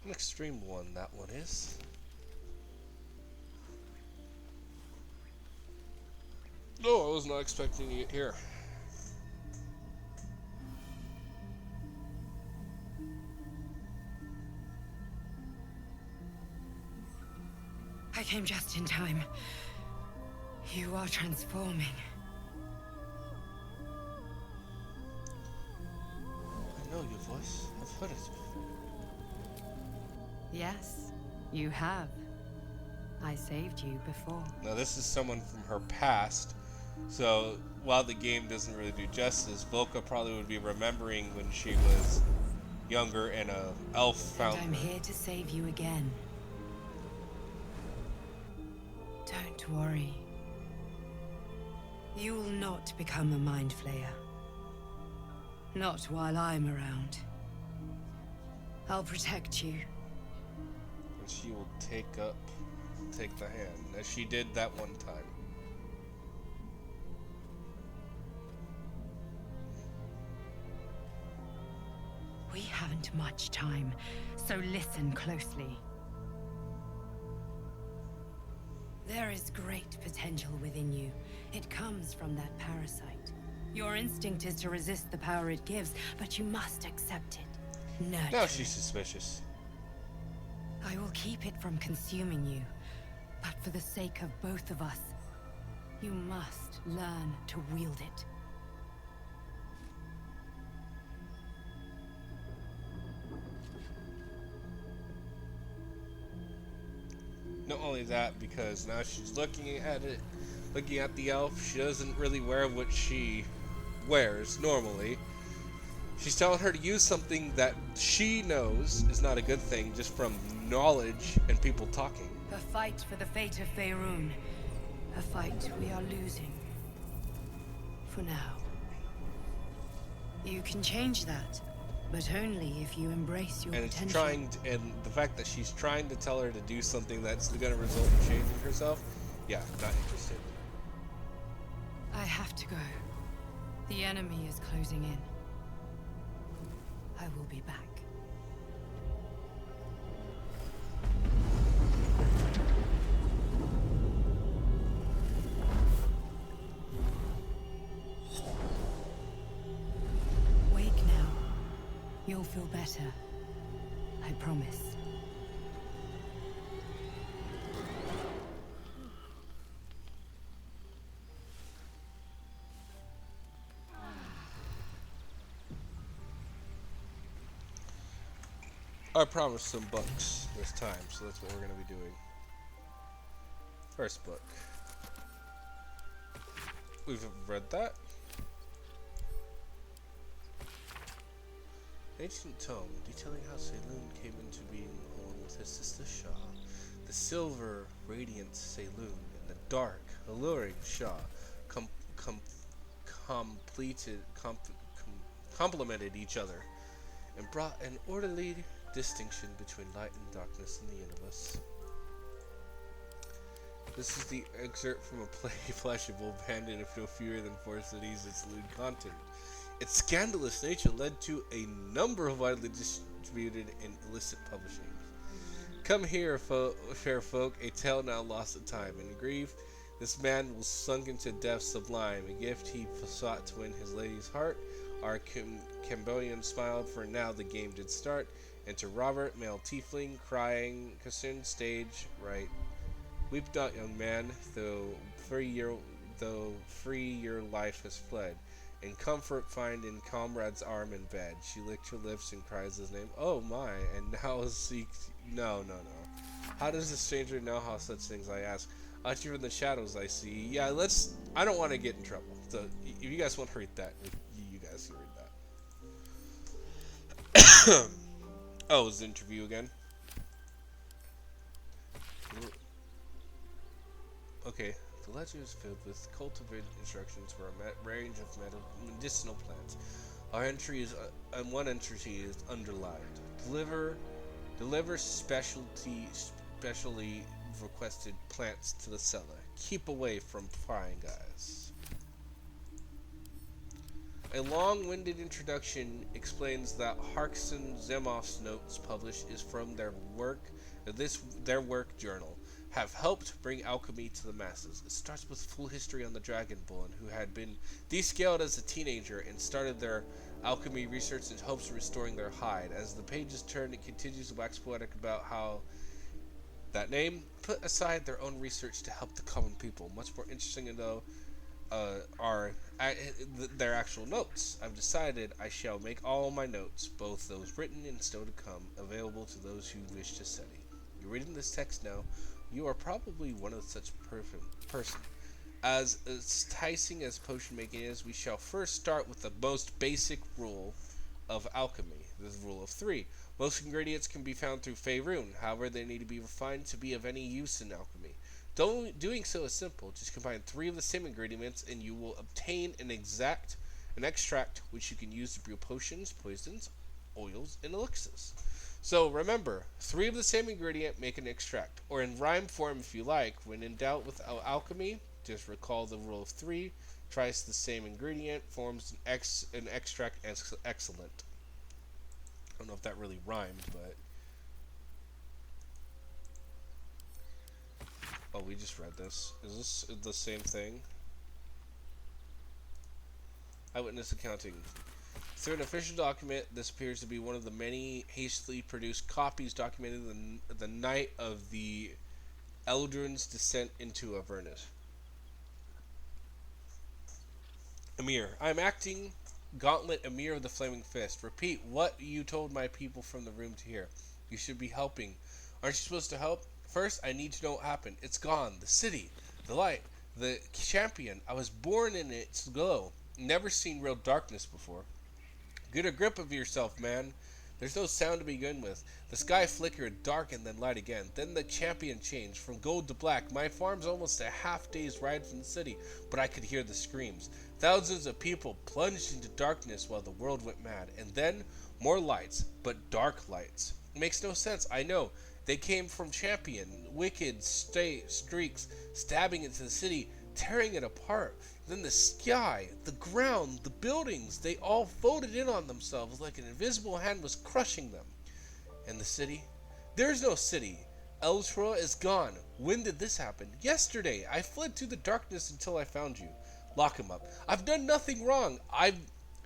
An extreme one, that one is. No, I was not expecting it here. I came just in time. You are transforming. I know your voice. I've heard it before. Yes, you have. I saved you before. Now this is someone from her past, so while the game doesn't really do justice, Volka probably would be remembering when she was younger and a elf found And I'm her. here to save you again. Don't worry. You will not become a mind flayer. Not while I'm around. I'll protect you. And she will take the hand, as she did that one time. We haven't much time, so listen closely. There is great potential within you. It comes from that parasite. Your instinct is to resist the power it gives, but you must accept it. Nurture Now it. she's suspicious. I will keep it from consuming you. But for the sake of both of us, you must learn to wield it. Not only that, because now she's looking at it, looking at the elf, she doesn't really wear what she wears normally. She's telling her to use something that she knows is not a good thing, just from knowledge and people talking. A fight for the fate of Faerun. A fight we are losing. For now. You can change that, but only if you embrace your And it's potential. and the fact that she's trying to tell her to do something that's going to result in changing herself, yeah, not interested. I have to go. The enemy is closing in. I will be back. Wake now. You'll feel better. I promise. I promised some books this time, so that's what we're going to be doing. First book. We've read that. Ancient tome detailing how Saloon came into being along with his sister Shah. The silver, radiant Saloon and the dark, alluring Shah complemented each other and brought an orderly distinction between light and darkness in the universe. This is the excerpt from a play flashable banded of no fewer than 4 cities its lewd content. Its scandalous nature led to a number of widely distributed and illicit publishings. Come here, fair folk, a tale now lost to time. In grief, this man was sunk into death sublime, a gift he sought to win his lady's heart. Our Cambodian smiled, for now the game did start. Enter Robert, male tiefling, crying, concerned stage, right. Weep not, young man, though free your life has fled. And comfort find in comrade's arm in bed. She licked her lips and cries his name. Oh my, and now seeks... No. How does the stranger know how such things? I ask. Out here in the shadows, I see. Yeah, let's. I don't want to get in trouble. So if you guys want to read that, you guys can read that. Oh, it's the interview again. Okay. The legend is filled with cultivated instructions for a range of medicinal plants. Our entry is, and one entry is underlined. Deliver specially requested plants to the cellar. Keep away from prying eyes. A long-winded introduction explains that Harkson Zemoff's notes published is from their work journal have helped bring alchemy to the masses. It starts with full history on the Dragonborn, who had been descaled as a teenager and started their alchemy research in hopes of restoring their hide. As the pages turn, it continues to wax poetic about how that name put aside their own research to help the common people. Much more interesting, though, are their actual notes. I've decided I shall make all my notes, both those written and still to come, available to those who wish to study. You're reading this text now. You are probably one of such person. As enticing as potion making is, we shall first start with the most basic rule of alchemy, the rule of 3. Most ingredients can be found through Faerun, however they need to be refined to be of any use in alchemy. Doing so is simple. Just combine 3 of the same ingredients and you will obtain an extract which you can use to brew potions, poisons, oils, and elixirs. So remember, 3 of the same ingredient make an extract, or in rhyme form if you like. When in doubt with alchemy, just recall the rule of 3. Tries the same ingredient, forms an extract excellent. I don't know if that really rhymed, but... Oh, we just read this. Is this the same thing? Eyewitness accounting. Through an official document, this appears to be one of the many hastily produced copies documented the night of the Eldrin's descent into Avernus. Emir. I am acting Gauntlet Emir of the Flaming Fist. Repeat what you told my people from the room to hear. You should be helping. Aren't you supposed to help? First, I need to know what happened. It's gone. The city. The light. The champion. I was born in its glow. Never seen real darkness before. Get a grip of yourself, man. There's no sound to begin with. The sky flickered, dark, and then light again. Then the champion changed from gold to black. My farm's almost a half-day's ride from the city, but I could hear the screams. Thousands of people plunged into darkness while the world went mad. And then, more lights, but dark lights. It makes no sense, I know. They came from champion. Wicked streaks stabbing into the city, tearing it apart. Then the sky, the ground, the buildings, they all folded in on themselves like an invisible hand was crushing them. And the city? There's no city. Eltra is gone. When did this happen? Yesterday. I fled through the darkness until I found you. Lock him up. I've done nothing wrong.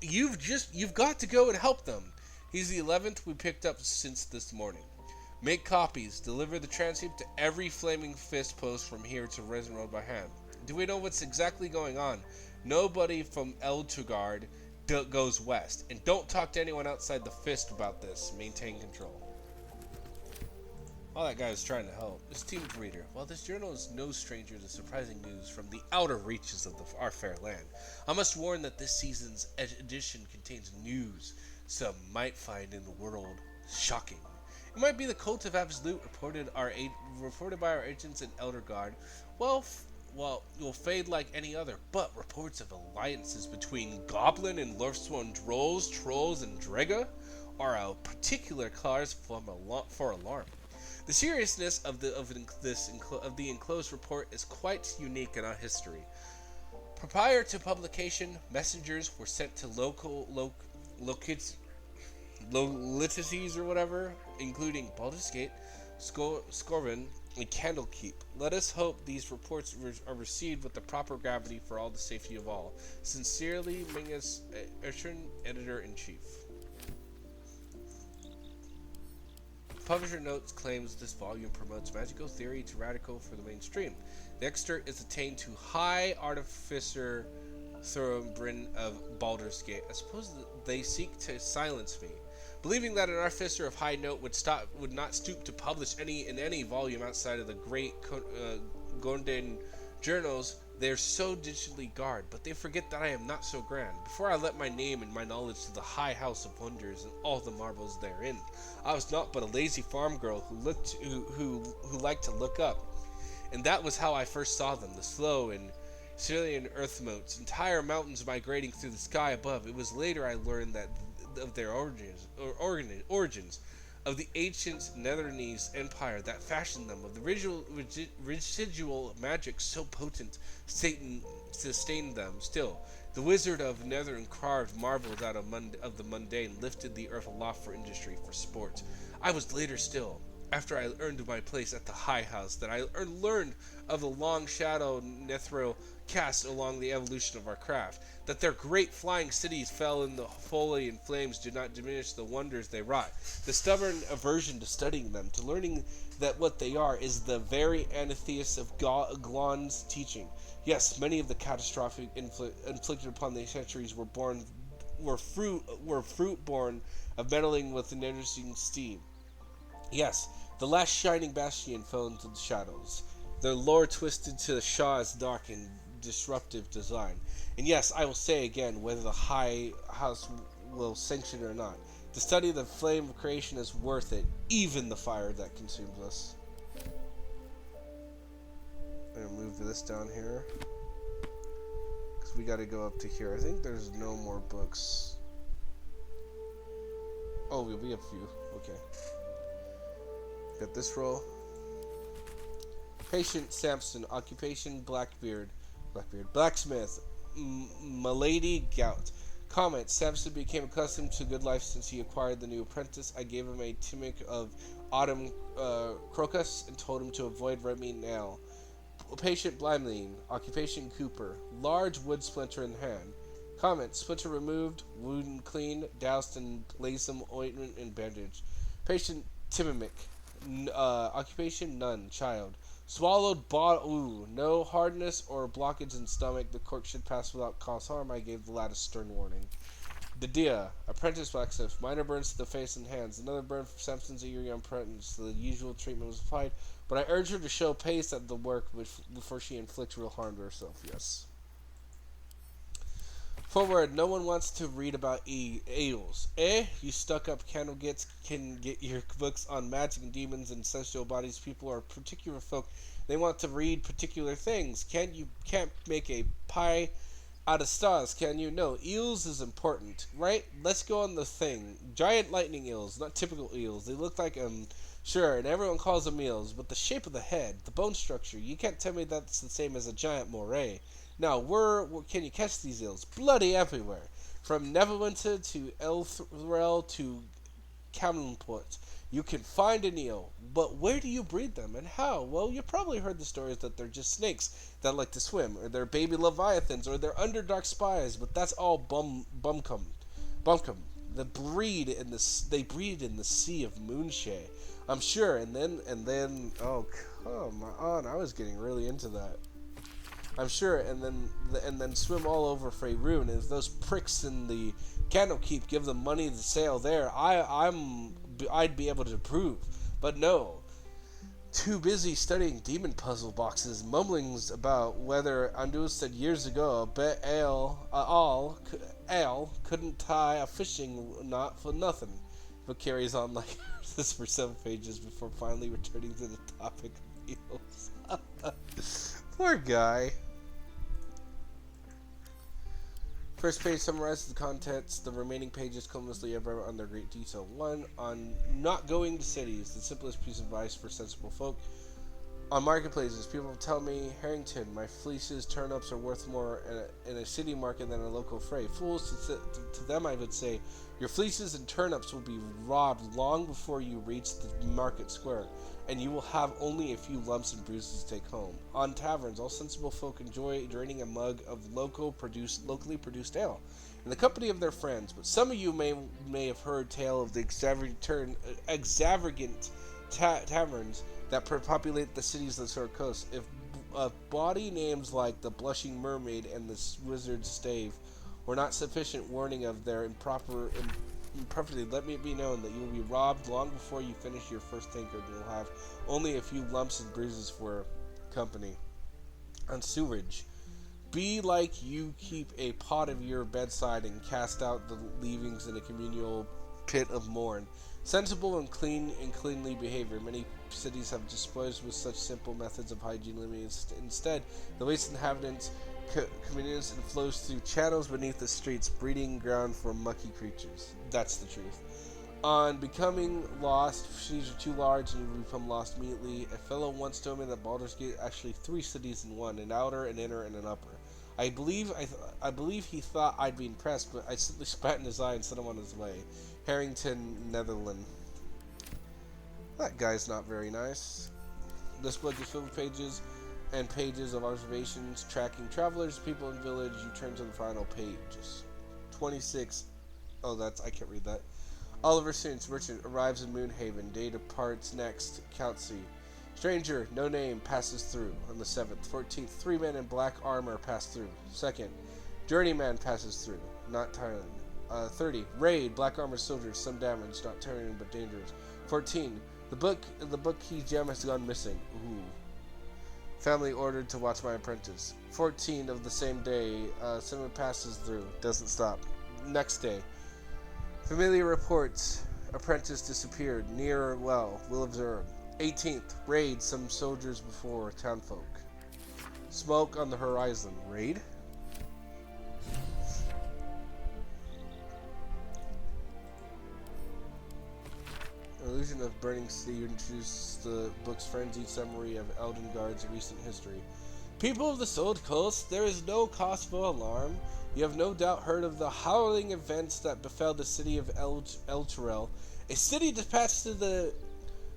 You've got to go and help them. He's the 11th we picked up since this morning. Make copies. Deliver the transcript to every Flaming Fist post from here to Resin Road by hand. Do we know what's exactly going on? Nobody from Eltugard goes west. And don't talk to anyone outside the Fist about this. Maintain control. All that guy was trying to help. Esteemed reader, while this journal is no stranger to surprising news from the outer reaches of our fair land, I must warn that this season's edition contains news some might find in the world shocking. It might be the cult of Absolute reported by our agents in Eldergard. Well, will fade like any other, but reports of alliances between Goblin and Lurfsworn Trolls, and Drega are a particular cause for alarm. The seriousness of the enclosed report is quite unique in our history. Prior to publication, messengers were sent to localities or whatever, including Baldur's Gate, Scorvin, and Candlekeep. Let us hope these reports are received with the proper gravity for all the safety of all. Sincerely, Mingus Ertrin, Editor-in-Chief. Publisher notes claims this volume promotes magical theory to radical for the mainstream. The excerpt is attained to High Artificer Thorbrin of Baldur's Gate. I suppose they seek to silence me. Believing that an artificer of high note would not stoop to publish any volume outside of the great Gondan journals, they are so digitally guarded, but they forget that I am not so grand. Before I let my name and my knowledge to the high house of wonders and all the marvels therein, I was not but a lazy farm girl who liked to look up. And that was how I first saw them, the slow and Syrian earth motes, entire mountains migrating through the sky above. It was later I learned that of their origins, of the ancient Netherlands empire that fashioned them, of the residual magic so potent Satan sustained them. Still, the wizard of Netherland carved marvels out of the mundane, lifted the earth aloft for industry, for sport. I was later still, after I earned my place at the high house, that I learned of the long shadow Nethro cast along the evolution of our craft, that their great flying cities fell in the folly and flames did not diminish the wonders they wrought. The stubborn aversion to studying them, to learning that what they are, is the very antithesis of Glon's teaching. Yes, many of the catastrophic inflicted upon the centuries were fruit born of meddling with an interesting steam. Yes, the last shining bastion fell into the shadows. Their lore twisted to the Shah's dark and disruptive design. And yes, I will say again, whether the High House will sanction it or not, to study the flame of creation is worth it, even the fire that consumes us. I'm gonna move this down here, because we gotta go up to here. I think there's no more books. Oh, we have a few. Okay. Got this roll. Patient Samson, occupation Blacksmith, Milady Gout. Comment: Samson became accustomed to good life since he acquired the new apprentice. I gave him a timic of autumn crocus and told him to avoid red meat and ale. Patient Blymeline, occupation Cooper, large wood splinter in hand. Comment: splinter removed, wound clean, doused in balsam ointment and bandage. Patient Timimic, occupation nun, child. Swallowed no hardness or blockage in stomach. The cork should pass without cause harm. I gave the lad a stern warning. Dadia, apprentice blacksmith. Minor burns to the face and hands. Another burn from Samson's eager apprentice. The usual treatment was applied, but I urged her to show pace at the work before she inflicts real harm to herself. Yes. Forward, no one wants to read about eels. You stuck-up candlegits can get your books on magic and demons and celestial bodies. People are particular folk. They want to read particular things. Can't make a pie out of stars, can you? No, eels is important, right? Let's go on the thing. Giant lightning eels, not typical eels. They look like, sure, and everyone calls them eels, but the shape of the head, the bone structure, you can't tell me that's the same as a giant moray. Now, where can you catch these eels? Bloody everywhere. From Neverwinter to Elthrel to Camelport. You can find an eel, but where do you breed them and how? Well, you probably heard the stories that they're just snakes that like to swim, or they're baby leviathans, or they're underdark spies, but that's all bumcum. They breed in the sea of Moonshay. I'm sure, and then, oh, come on, I was getting really into that. I'm sure, and then swim all over Faerun. And if those pricks in the Candlekeep give them money to sail there, I'd be able to prove. But no, too busy studying demon puzzle boxes, mumblings about whether Andus said years ago, bet ale couldn't tie a fishing knot for nothing. But carries on like this for 7 pages before finally returning to the topic of eels. Poor guy. First page summarizes the contents. The remaining pages cumulatively ever under great detail. 1. On not going to cities, the simplest piece of advice for sensible folk. On marketplaces, people tell me, Harrington, my fleeces, turnips are worth more in a city market than a local fray. Fools, to them I would say, your fleeces and turnips will be robbed long before you reach the market square, and you will have only a few lumps and bruises to take home. On taverns, all sensible folk enjoy draining a mug of locally produced ale in the company of their friends, but some of you may have heard tale of the extravagant taverns that populate the cities of the Sword Coast. If bawdy names like the Blushing Mermaid and the Wizard's Stave were not sufficient warning of their perfectly, let me be known that you will be robbed long before you finish your first tankard, and will have only a few lumps and bruises for company. On sewerage, be like you keep a pot of your bedside and cast out the leavings in a communal pit of morn. Sensible and cleanly behavior. Many cities have disposed with such simple methods of hygiene limiting. Instead, the waste inhabitants communes and flows through channels beneath the streets, breeding ground for mucky creatures. That's the truth. On becoming lost, cities are too large and you become lost immediately. A fellow once told me that Baldur's Gate actually 3 cities in one, an outer, an inner, and an upper. I believe he thought I'd be impressed, but I simply spat in his eye and sent him on his way. Harrington, Netherlands. That guy's not very nice. This book is filled with pages and pages of observations, tracking travelers, people in village. You turn to the final pages. 26. Oh, I can't read that. Oliver Soons, merchant, arrives in Moonhaven. Day departs next. Coutsey. Stranger, no name, passes through. On the 7th. 14th, 3 men in black armor pass through. 2nd, journeyman passes through. Not Thailand. 30, raid, black armored soldiers, some damage, not tiring but dangerous. 14, the book key gem has gone missing. Ooh. Family ordered to watch my apprentice. 14 of the same day, someone passes through, doesn't stop. Next day, familiar reports, apprentice disappeared, near well, will observe. 18th, raid, some soldiers before townfolk. Smoke on the horizon, raid? Illusion of Burning Sea introduces the book's frenzied summary of Eldengard's recent history. People of the Sold Coast, there is no cause for alarm. You have no doubt heard of the howling events that befell the city of Elturel, a city dispatched to the...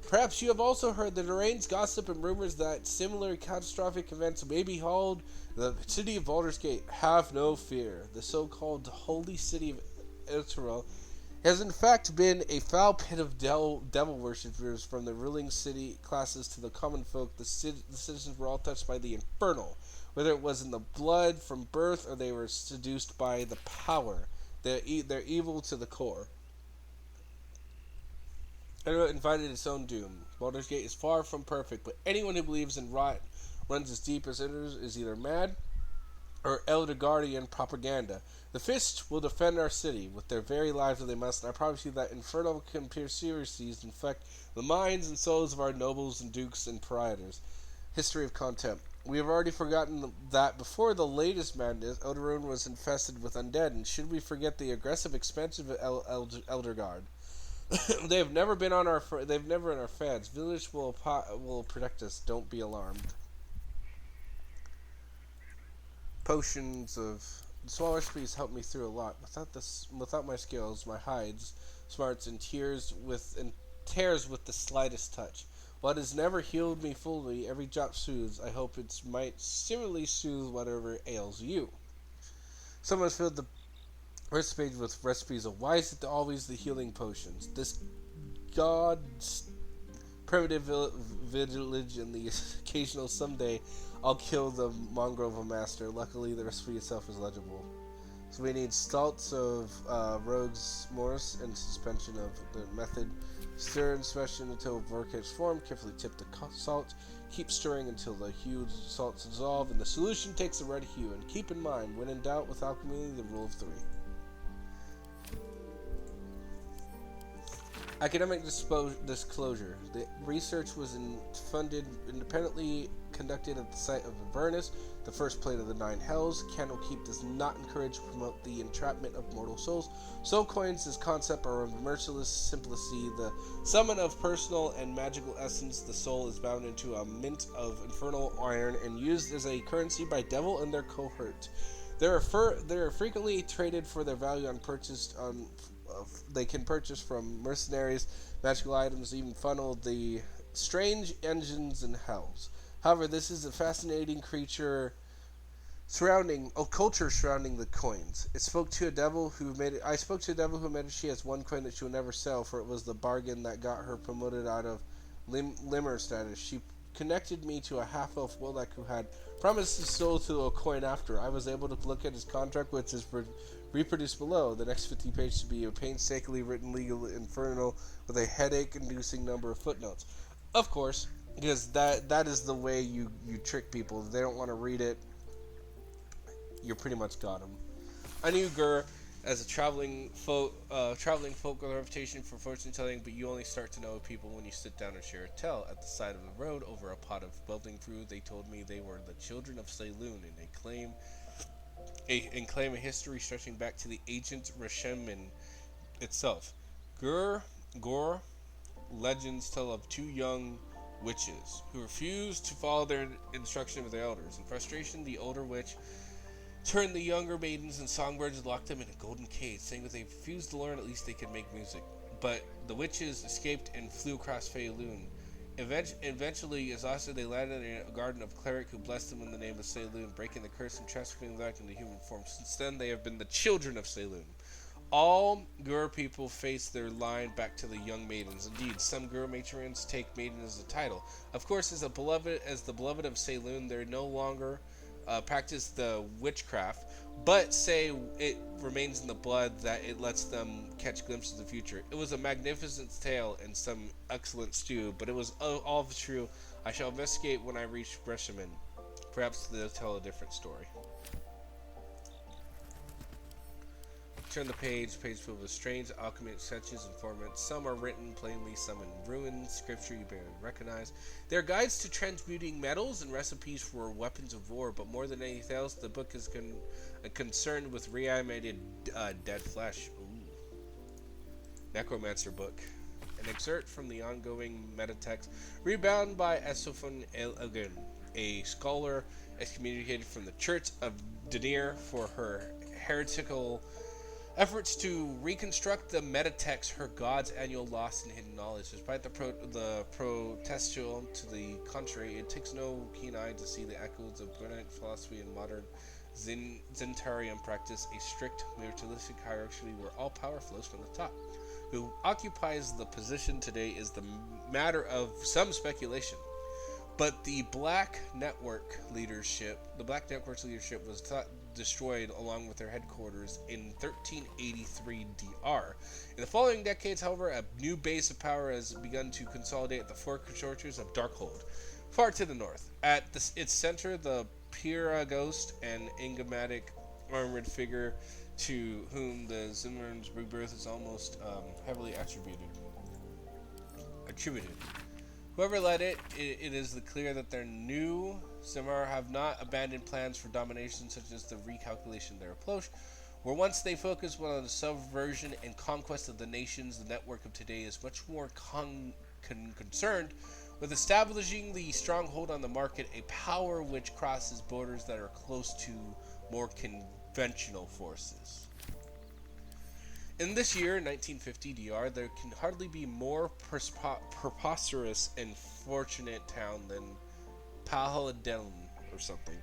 Perhaps you have also heard the deranged gossip and rumors that similar catastrophic events may be held the city of Baldur's Gate. Have no fear. The so-called holy city of Elturel has in fact been a foul pit of devil worshippers, from the ruling city classes to the common folk. The citizens were all touched by the infernal, whether it was in the blood from birth or they were seduced by the power. They're evil to the core. Everyone invited its own doom. Baldur's Gate is far from perfect, but anyone who believes in rot runs as deep as enters is either mad or Elder Guardian propaganda. The Fist will defend our city with their very lives if they must, and I promise you that infernal conspiracies infect the minds and souls of our nobles and dukes and proprietors. History of contempt. We have already forgotten that before the latest madness, Elderun was infested with undead, and should we forget the aggressive expansion of Eldergard? They've never been on our fans. Village will protect us. Don't be alarmed. Potions of small recipes help me through a lot. Without my skills, my hides, smarts, and tears with the slightest touch. While it has never healed me fully, every drop soothes. I hope it might similarly soothe whatever ails you. Someone's filled the recipe page with recipes of why is it always the healing potions? This god's primitive village and the occasional someday I'll kill the Mongrove master. Luckily, the recipe itself is legible. So we need salts of rogue's morse and suspension of the method. Stir and smash it until vortex form. Carefully tip the salt. Keep stirring until the hued salts dissolve and the solution takes a red hue. And keep in mind, when in doubt with alchemy, the rule of 3. Academic disclosure. The research was funded independently, conducted at the site of Avernus, the first plane of the 9 hells. Candlekeep does not encourage or promote the entrapment of mortal souls. Soul coins, this concept, are of merciless simplicity. The summon of personal and magical essence, the soul is bound into a mint of infernal iron and used as a currency by devil and their cohort. They are frequently traded for their value on purchased on. They can purchase from mercenaries, magical items, even funnel the strange engines and hells. However, this is a fascinating culture surrounding the coins. I spoke to a devil who made it. She has one coin that she will never sell, for it was the bargain that got her promoted out of limmer status. She connected me to a half-elf warlock who had promised his soul to a coin after. I was able to look at his contract, which is reproduced below. The next 50 pages to be a painstakingly written legal inferno with a headache-inducing number of footnotes. Of course, because that is the way you trick people. If they don't want to read it, you pretty much got them. I knew Gur as a traveling folk with a reputation for fortune telling, but you only start to know people when you sit down and share a tale. At the side of the road, over a pot of bubbling brew, they told me they were the children of Saloon, and claim a history stretching back to the ancient Reshemin itself. Gore legends tell of two young witches who refused to follow their instruction of their elders. In frustration, the older witch turned the younger maidens and songbirds and locked them in a golden cage, saying that they refused to learn, at least they could make music. But the witches escaped and flew across Fealoon. Eventually, exhausted, they landed in a garden of cleric who blessed them in the name of Saloon, breaking the curse and transforming back into human form. Since then, they have been the children of Saloon. All Gur people face their line back to the young maidens. Indeed, some Gur matrons take maiden as a title. Of course, as the beloved of Saloon, they no longer practice the witchcraft, but say it remains in the blood that it lets them catch glimpses of the future. It was a magnificent tale and some excellent stew, but it was all true. I shall investigate when I reach Breshemin. Perhaps they'll tell a different story. Turn the page filled with strange alchemy sketches and formats. Some are written plainly, some in ruined scripture you barely recognize. They are guides to transmuting metals and recipes for weapons of war, but more than anything else, the book is concerned with reanimated dead flesh. Ooh. Necromancer book. An excerpt from the ongoing metatext, rebound by Esofun El Agun, a scholar excommunicated from the Church of Denir for her heretical efforts to reconstruct the metatext, her god's annual lost and hidden knowledge. Despite the protestial to the contrary, it takes no keen eye to see the echoes of Brunnic philosophy and modern Zentarian practice, a strict militaristic hierarchy where all power flows from the top. Who occupies the position today is the matter of some speculation. But the Black Network's leadership was destroyed along with their headquarters in 1383 DR. In the following decades, however, a new base of power has begun to consolidate at the four consortiums of Darkhold, far to the north. At its center, the Pyrrha Ghost, an enigmatic armored figure to whom the Zimmerman's rebirth is almost heavily attributed. Whoever led it is clear that their new Zimmer have not abandoned plans for domination, such as the recalculation of their approach. Where once they focused on the subversion and conquest of the nations, the network of today is much more concerned with establishing the stronghold on the market, a power which crosses borders that are close to more conventional forces. In this year, 1950 DR, there can hardly be more preposterous and fortunate town than Paladin or something.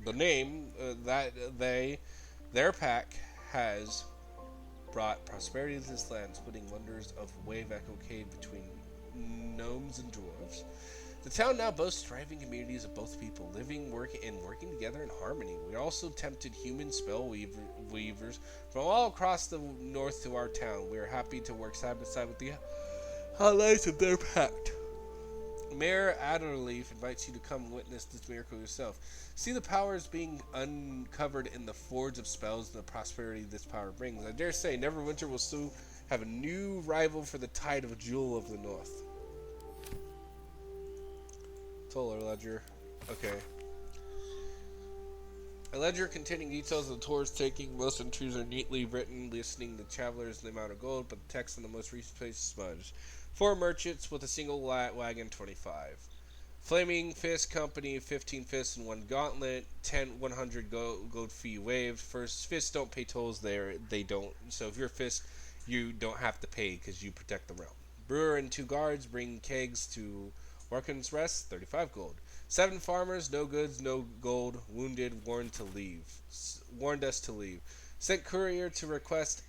The name their pack has brought prosperity to this land, splitting wonders of wave echo cave between gnomes and dwarves. The town now boasts thriving communities of both people living, working together in harmony. We also tempted human spell weavers from all across the north to our town. We are happy to work side by side with the highlights of their pact. Mayor Adderleaf invites you to come witness this miracle yourself. See the powers being uncovered in the forge of spells and the prosperity this power brings. I dare say Neverwinter will soon have a new rival for the tide of Jewel of the North. Solar Ledger. Okay. A ledger containing details of the tours taking. Most entries are neatly written, listing the travelers and the amount of gold, but the text in the most recent page is smudged. 4 merchants with a single wagon, 25. Flaming Fist Company, 15 fists and 1 gauntlet, 100 gold fee waived. First, fists don't pay tolls there, they don't. So if you're a fist, you don't have to pay because you protect the realm. Brewer and 2 guards bring kegs to Warken's Rest, 35 gold. 7 farmers, no goods, no gold, wounded, warned us to leave. Sent courier to request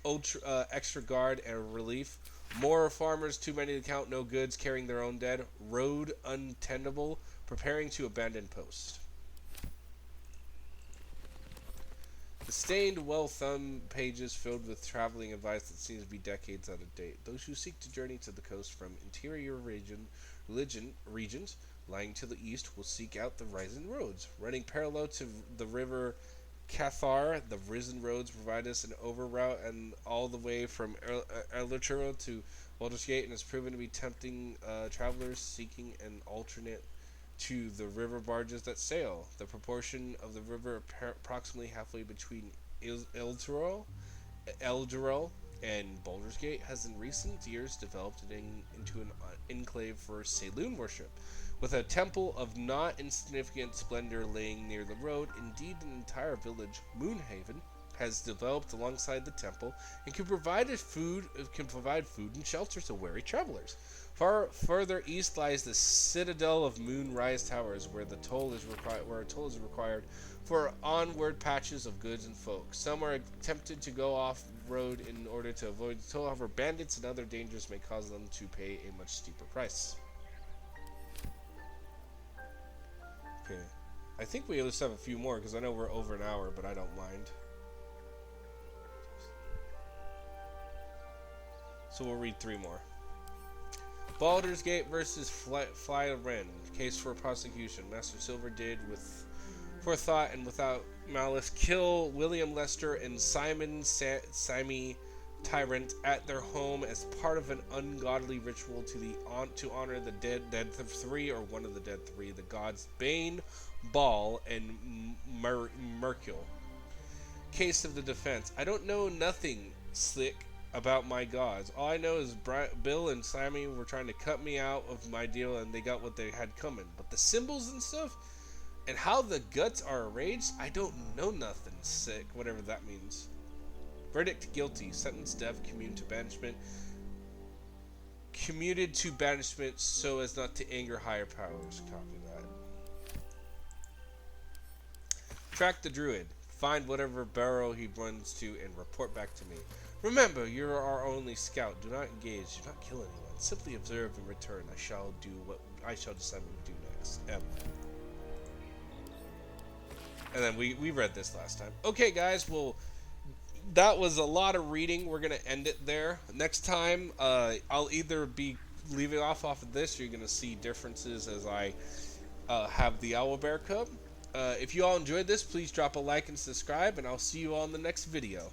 extra guard and relief. More farmers, too many to count, no goods, carrying their own dead. Road untenable, preparing to abandon post. The stained, well-thumbed pages filled with traveling advice that seems to be decades out of date. Those who seek to journey to the coast from interior regions lying to the east will seek out the rising roads. Running parallel to the river Cathar, the risen roads provide us an over route and all the way from Elderturo to Baldur's Gate, and has proven to be tempting travelers seeking an alternate to the river barges that sail. The proportion of the river approximately halfway between Elderturo and Baldur's Gate has in recent years developed into an enclave for Saloon worship, with a temple of not insignificant splendor laying near the road. Indeed, an entire village, Moonhaven, has developed alongside the temple and can provide food and shelter to weary travelers. Far further east lies the citadel of Moonrise Towers, where a toll is required for onward patches of goods and folk. Some are tempted to go off-road in order to avoid the toll. However, bandits and other dangers may cause them to pay a much steeper price. Okay, I think we at least have a few more, because I know we're over an hour, but I don't mind. So we'll read 3 more. Baldur's Gate versus Fly-Ren. Case for prosecution. Master Silver did, with forethought and without malice, kill William Lester and Simon Simi Tyrant at their home as part of an ungodly ritual to honor the dead 3, or one of the dead 3, the gods Bane, Baal, and Mercule. Case of the defense. I don't know nothing, Slick, about my gods. All I know is Bill and Sammy were trying to cut me out of my deal, and they got what they had coming. But the symbols and stuff, and how the guts are arranged, I don't know nothing, Sick, whatever that means. Verdict: guilty. Sentence: death. Commuted to banishment so as not to anger higher powers. Copy that. Track the druid. Find whatever barrow he runs to and report back to me. Remember, you are our only scout. Do not engage. Do not kill anyone. Simply observe and return. I shall decide what we do next. M. And then we read this last time. Okay, guys. Well, that was a lot of reading. We're gonna end it there. Next time, I'll either be leaving off of this, or you're gonna see differences as I have the owlbear cub. If you all enjoyed this, please drop a like and subscribe, and I'll see you all in the next video.